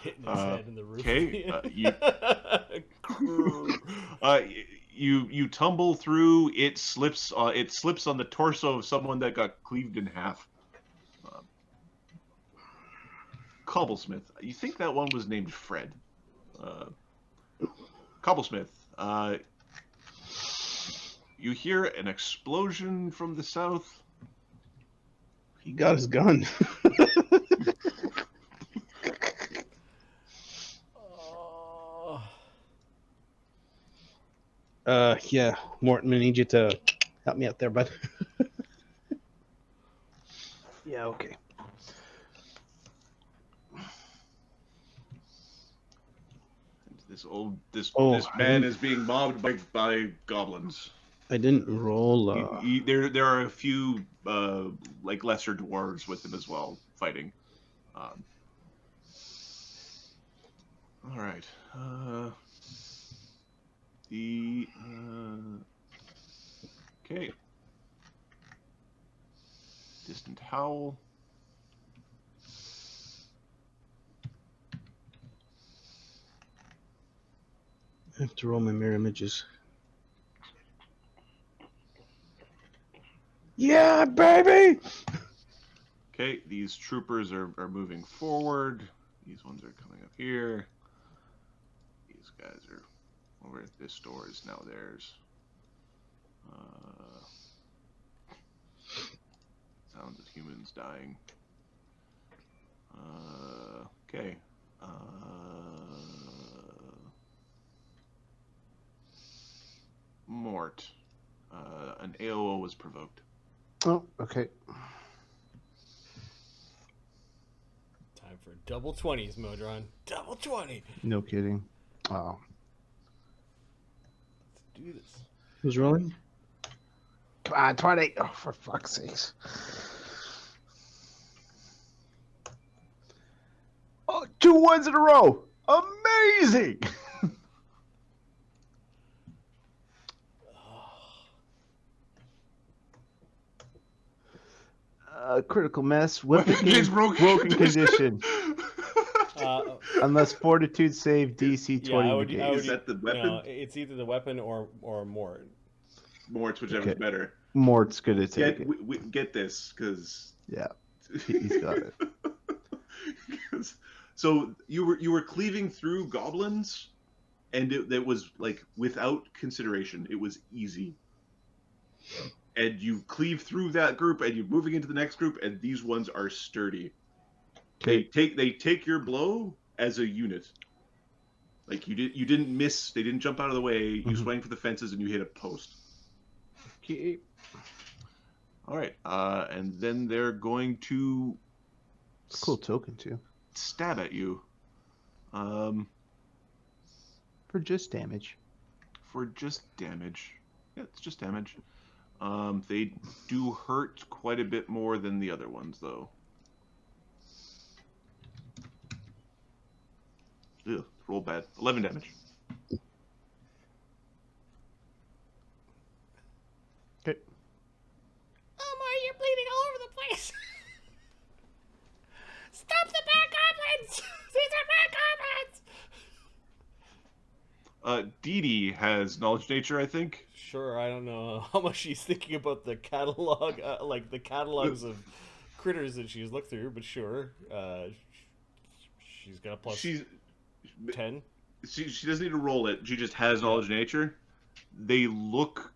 Hitting his head in the roof. Okay, you tumble through. It slips on the torso of someone that got cleaved in half. Cobblesmith. You think that one was named Fred? Cobblesmith. You hear an explosion from the south. He got his gun. Yeah, Morton, I need you to help me out there, bud. Yeah, okay. This I man didn't- is being mobbed by goblins. I didn't roll. There are a few like lesser dwarves with him as well fighting. All right. Okay. Distant howl. I have to roll my mirror images. Yeah, baby. Okay, these troopers are moving forward. These ones are coming up here. These guys are over at this door is now theirs. Sounds of humans dying. Okay. Mort. An AOO was provoked. Oh, okay. Time for double 20s, Modron. Double 20. No kidding. Oh. Let's do this. Who's rolling? Come on, 20. Oh, for fuck's sakes. Oh, 2 ones in a row. Amazing. Critical mess. Weapon Weapon broken condition. Unless fortitude save DC 20 Is that the weapon? No, it's either the weapon or Mort. Mort's whichever's Okay. better. Mort's gonna take it. Get this, because Yeah, he's got it. So you were cleaving through goblins, and it was like without consideration. It was easy. And you cleave through that group, and you're moving into the next group, and these ones are sturdy. They take your blow as a unit. Like you didn't miss. They didn't jump out of the way. You swang for the fences, and you hit a post. Okay. All right, and then they're going to Cool token too. stab at you. For just damage. For just damage. Yeah, it's just damage. They do hurt quite a bit more than the other ones, though. Ugh, roll bad. 11 damage. Okay. Oh my, you're bleeding all over the place. Stop the bad goblins! These are bad goblins! Dee Dee has knowledge nature, I think. Sure, I don't know how much she's thinking about the catalog, like the catalogs of critters that she's looked through, but sure. She's got a plus She's 10. She doesn't need to roll it. She just has knowledge nature. They look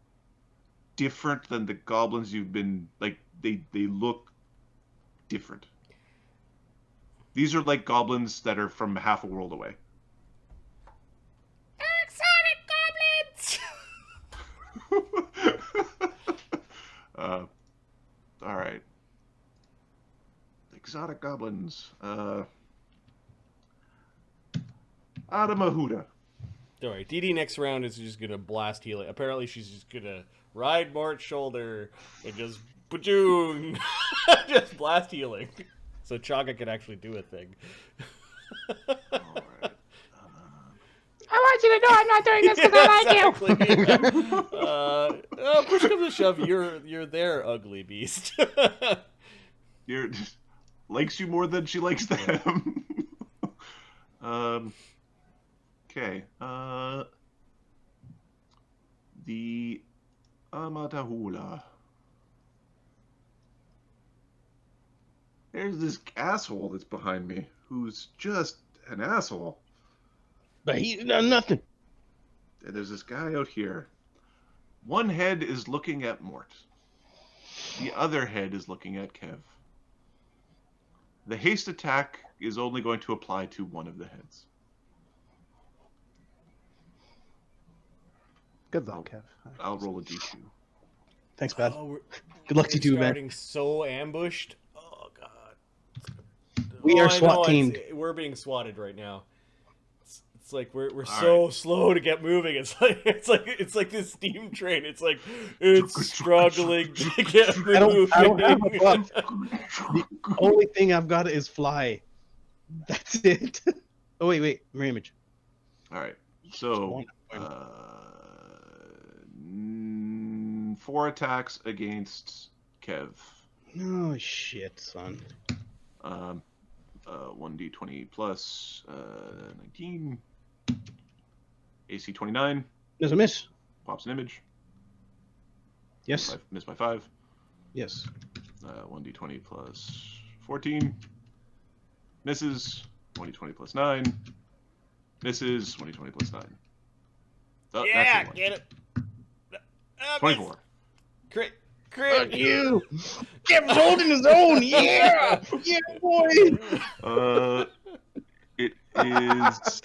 different than the goblins you've been like. They look different. These are like goblins that are from half a world away. Exotic goblins! All right. Exotic goblins. Adamahuda. Don't worry, Dee Dee next round is just gonna blast healing. Apparently, she's just gonna ride Mort's shoulder and just bajoong, just blast healing. So Chagga can actually do a thing. All right. I want you to know I'm not doing this because I like you! Push comes to shove, you're there, ugly beast. You're likes you more than she likes them. Okay. The Amatahula. There's this asshole that's behind me who's just an asshole. But he's done nothing. And there's this guy out here. One head is looking at Mort. The other head is looking at Kev. The haste attack is only going to apply to one of the heads. Good luck, Kev. I'll roll a d2. Thanks, bad. Oh, Good luck to you, man. starting so ambushed. Oh god. We are I SWAT know, teamed. We're being swatted right now. It's like we're All so slow to get moving. It's like this steam train. It's like it's struggling to get moving. I don't have a buff. The only thing I've got is fly. That's it. Oh wait, mirror image. All right. So, 4 attacks against Kev. Oh shit, son. 1d20 plus 19. AC 29. There's a miss. Pops an image. Yes. Missed by 5. Yes. 1d20 plus 14. Misses. 1d20 plus 9. Misses. 1d20 plus 9. Oh, Yeah, that's get it. 24. Crit. Fuck you. Kevin's holding his own. Yeah. Yeah, boy. is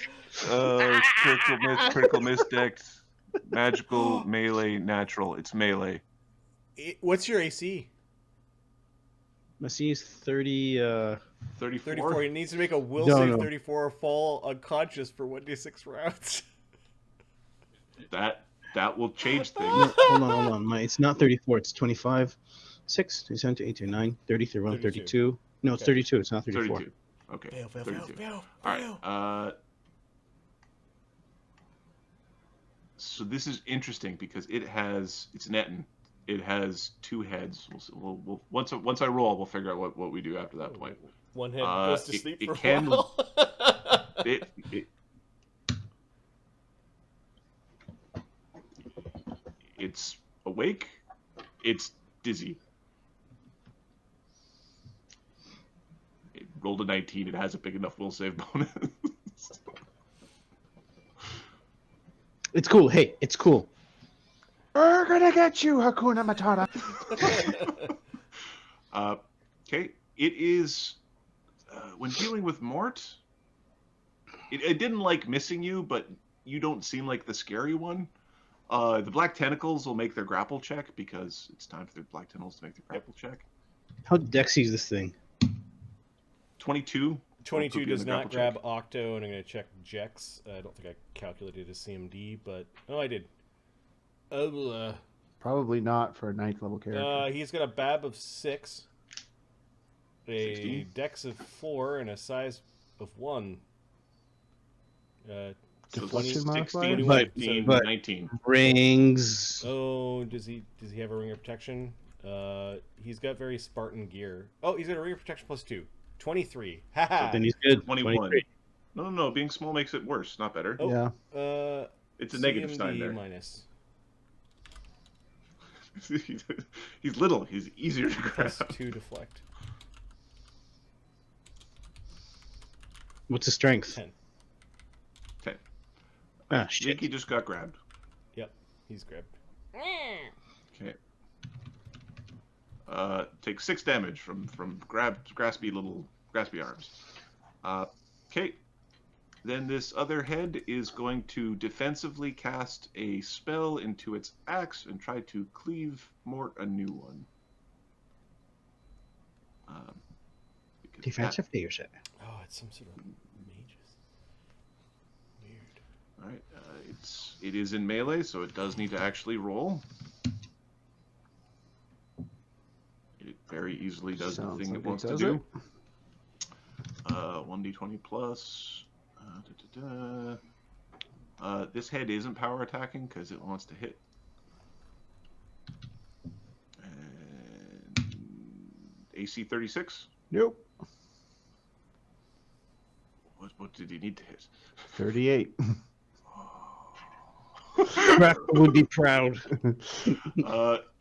critical miss dex, magical, melee, natural. It's melee. What's your AC? My C is 30. 34. 34. He needs to make a will No, save no. 34 or fall unconscious for 1d6 rounds. That will change things. No, hold on. It's not 34. It's 25. 6, 27, 28, 29, 30, 31, 32. No, it's 32. It's not 34. 32. Okay. Fail. 32. All right. So this is interesting because it's Netton. It has 2 heads. We'll once I roll, we'll figure out what we do after that point. One head goes to sleep for can, a while. It's awake. It's dizzy. It rolled a 19. It has a big enough will save bonus. It's cool. Hey, it's cool. We're gonna get you, Hakuna Matata. Okay, it is when dealing with Mort. It didn't like missing you, but you don't seem like the scary one. The black tentacles will make their grapple check because it's time for the black tentacles to make their grapple check. How Dexy is this thing? 22. 22 does not grab Octo, and I'm going to check Jex. I don't think I calculated his CMD, but... Oh, I did. Probably not for a 9th level character. He's got a BAB of 6, a 16? Dex of 4, and a size of 1. Deflection modifier? 16, But- 15, but- 19. Rings. Oh, does he have a ring of protection? He's got very Spartan gear. Oh, he's got a ring of protection plus 2. 23. Haha. Then he's good. 21. 23. No. Being small makes it worse, not better. Oh. Yeah. It's a negative CMD sign there. minus. He's little. He's easier to grab. Plus 2 deflect. What's his strength? 10. 10. Ah, shit. Yankee just got grabbed. Yep, he's grabbed. Okay. Take 6 damage from graspy arms. Okay. Then this other head is going to defensively cast a spell into its axe and try to cleave Mort a new one. Because Defensively, you said. Oh, it's some sort of mages. Weird. All right. It is in melee, so it does need to actually roll. It very easily does Sounds the thing like it wants it to does do. 1d20 plus. This head isn't power attacking because it wants to hit. And AC 36. Nope. What did he need to hit? 38. Crap would be proud.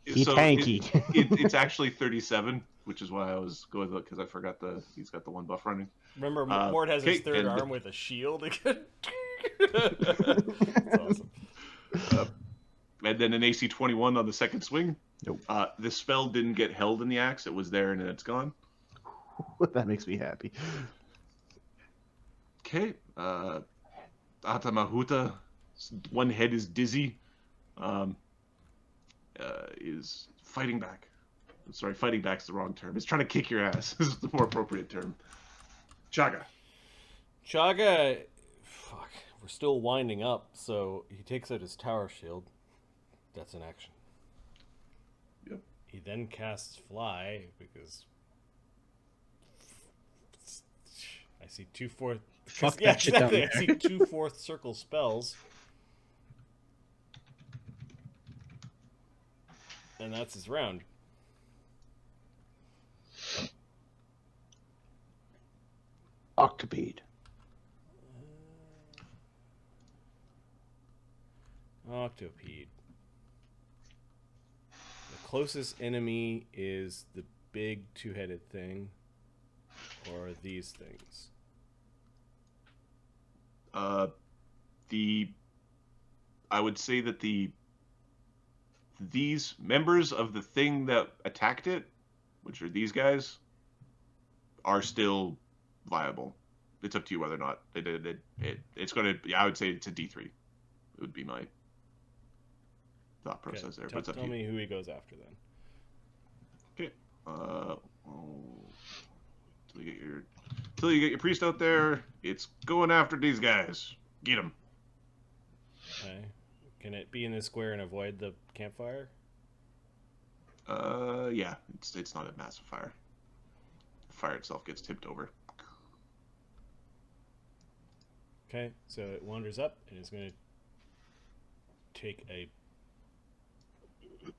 He So tanky. It's actually 37, which is why I was going with it because I forgot he's got the 1 buff running. Remember, Mort has his okay, third and- arm with a shield. That's awesome. And then an AC 21 on the second swing. Nope. The spell didn't get held in the axe. It was there and then it's gone. That makes me happy. Okay. Atamahuta, one head is dizzy, is fighting back. Sorry, fighting back's the wrong term. It's trying to kick your ass. This is the more appropriate term. Chagga. Chagga, fuck, we're still winding up, so he takes out his tower shield. That's an action. Yep. He then casts fly because I see 2/4. Fuck Yeah, that shit down exactly. there. I see 2/4 circle spells, and that's his round. Octopede. Octopede. The closest enemy is the big 2-headed thing, or these things. I would say that these members of the thing that attacked it, which are these guys, are still viable. it's up to you whether or not it's going to. Yeah, I would say it's a D3. It would be my thought process there. But it's up to you. Tell me who he goes after then. Okay. Till you get your priest out there, it's going after these guys. Get them. Okay. Can it be in the square and avoid the campfire? Yeah. It's not a massive fire. The fire itself gets tipped over. Okay, so it wanders up and it's going to take a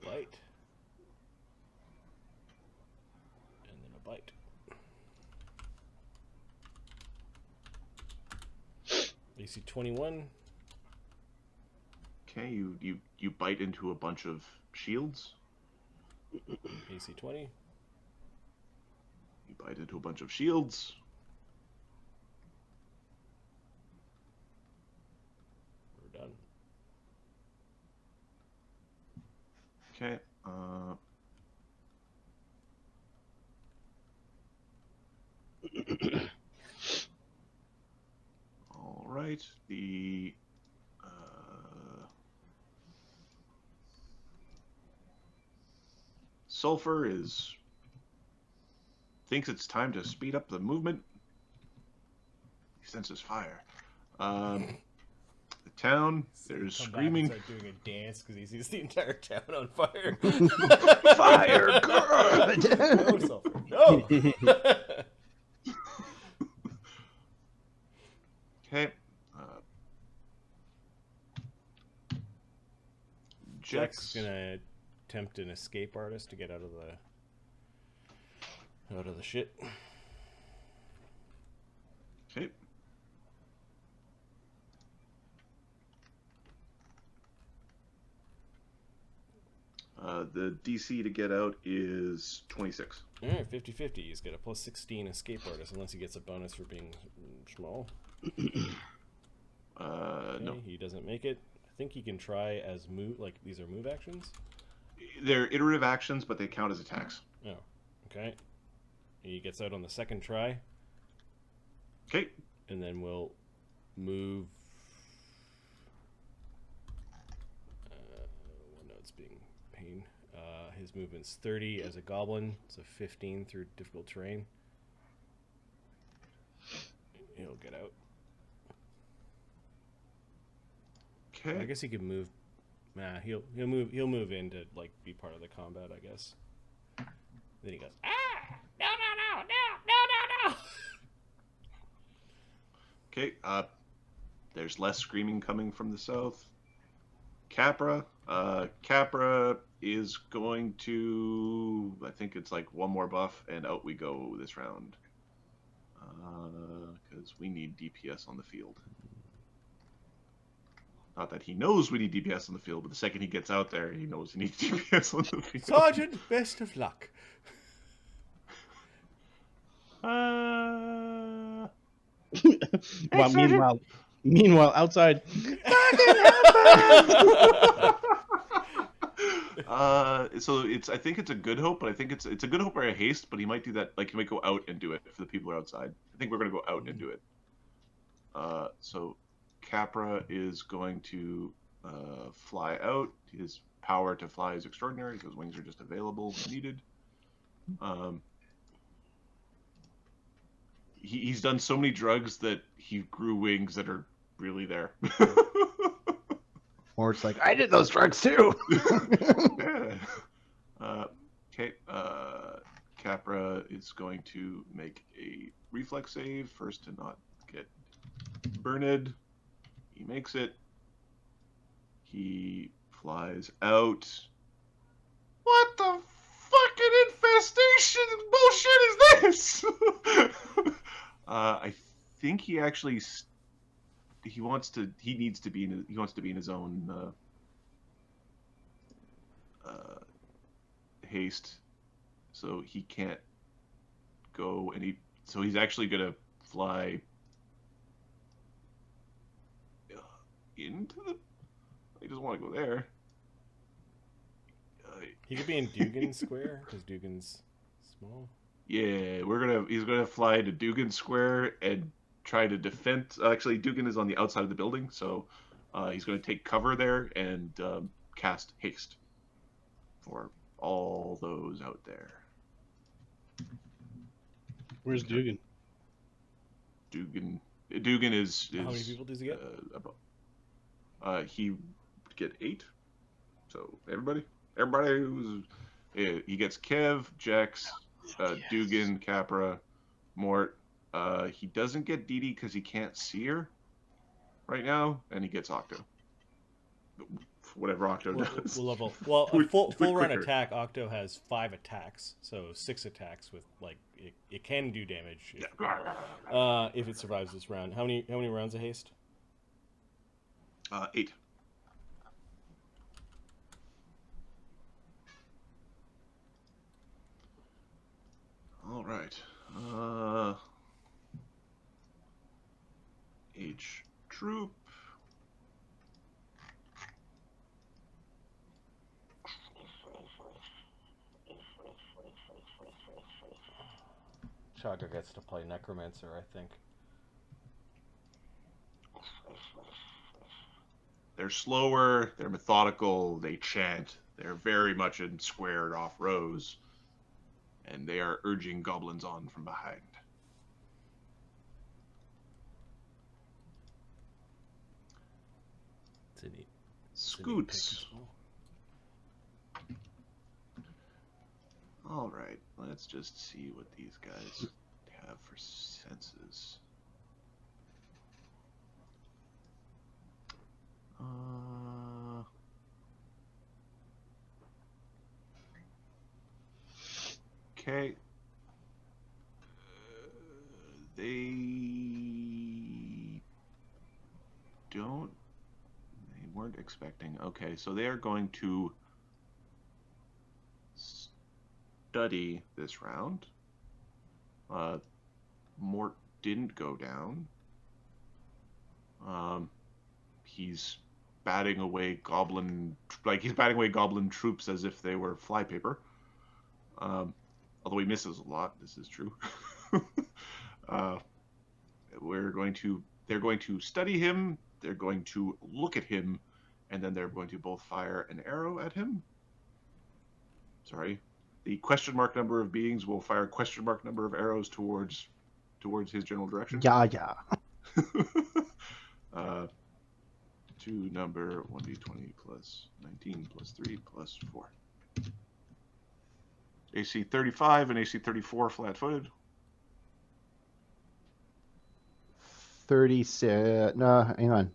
bite. And then a bite. AC 21. Okay, you bite into a bunch of shields. AC 20. You bite into a bunch of shields. We're done. Okay. All right. The Sulfur thinks it's time to speed up the movement. He senses fire. The town, there's screaming. Start doing a dance because he sees the entire town on fire. Fire, good. No, Sulfur. No. Okay. Jack's gonna attempt an escape artist to get out of the shit. Okay. The DC to get out is 26. Alright, 50-50. He's got a plus 16 escape artist unless he gets a bonus for being small. Okay, No. he doesn't make it. I think he can try as move, like these are move actions? They're iterative actions, but they count as attacks. Oh, okay. He gets out on the second try. Okay. And then we'll move. Well, no, it's being pain. His movement's 30 as a goblin, so 15 through difficult terrain. He'll get out. Okay. I guess he could move. Nah, he'll move in to like be part of the combat, I guess. Then he goes, ah! No! Okay. There's less screaming coming from the south. Capra. Capra is going to. I think it's like one more buff, and out we go this round. Because we need DPS on the field. Not that he knows we need DPS on the field, but the second he gets out there, he knows he needs DPS on the field. Sergeant, best of luck. Well, meanwhile, outside. So I think it's a good hope, but I think it's a good hope or a haste, but he might do that. Like he might go out and do it if the people are outside. I think we're gonna go out and do it. So Capra is going to fly out. His power to fly is extraordinary. His wings are just available when needed. He's done so many drugs that he grew wings that are really there. Or it's like, I did those drugs too. Okay. Capra is going to make a reflex save first to not get burned. He makes it. He flies out. What the fucking infestation bullshit is this? I think he actually he wants to be in his own haste, so he can't go so he's actually gonna fly into the. He doesn't want to go there. He could be in Dugan Square because Dugan's small. Yeah, he's gonna fly to Dugan Square and try to defend. Actually, Dugan is on the outside of the building, so he's going to take cover there and cast haste for all those out there. Where's Dugan? Dugan is How many people does he get? He get 8. So everybody who's he gets Kev, Jex, Dugan, Capra, Mort. He doesn't get Dee Dee because he can't see her right now, and he gets Octo. Whatever Octo does. Well, a full run quicker. attack, Octo has 5 attacks, so 6 attacks with like it can do damage if it survives this round. How many rounds of haste? 8. All right. H troop. Chagga gets to play Necromancer, I think. They're slower, they're methodical, they chant, they're very much in squared off rows, and they are urging goblins on from behind. Scoots. All right, let's just see what these guys have for senses. Okay. They weren't expecting. Okay, so they are going to study this round. Mort didn't go down. He's batting away goblin troops as if they were flypaper. Although he misses a lot, this is true. They're going to study him, they're going to look at him, and then they're going to both fire an arrow at him. Sorry. The question mark number of beings will fire question mark number of arrows towards his general direction. Yeah. To number 1d20 plus 19 plus 3 plus 4. AC 35 and AC 34 flat-footed. 36. No, hang on.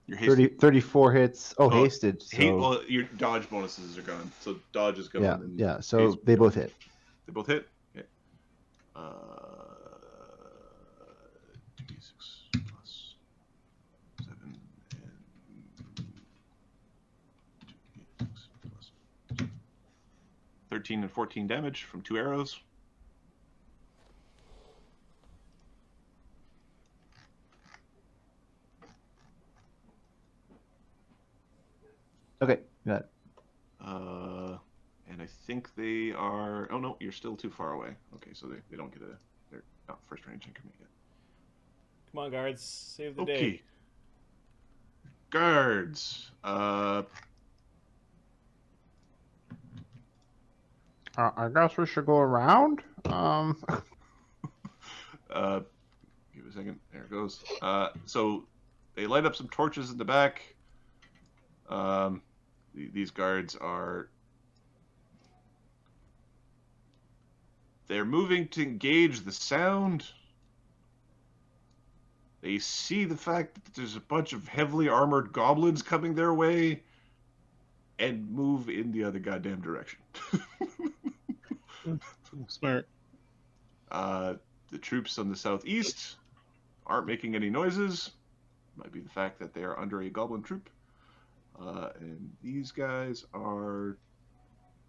Your 34 hits. Oh, hasted. So... well, your dodge bonuses are gone. So dodge is gone. Yeah, and yeah. So they both hit. They both hit? Okay. 2d6 plus 7 and 2d6 plus 13 and 14 damage from 2 arrows. Okay, got it. And I think they are... Oh, no, you're still too far away. Okay, so they don't get they're not first range increment yet. Come on, guards. Save the day. Guards. I guess we should go around. Give a second. There it goes. So they light up some torches in the back. These guards are... They're moving to engage the sound. They see the fact that there's a bunch of heavily armored goblins coming their way and move in the other goddamn direction. Smart. The troops on the southeast aren't making any noises. Might be the fact that they are under a goblin troop. And these guys are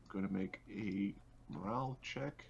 going to make a morale check.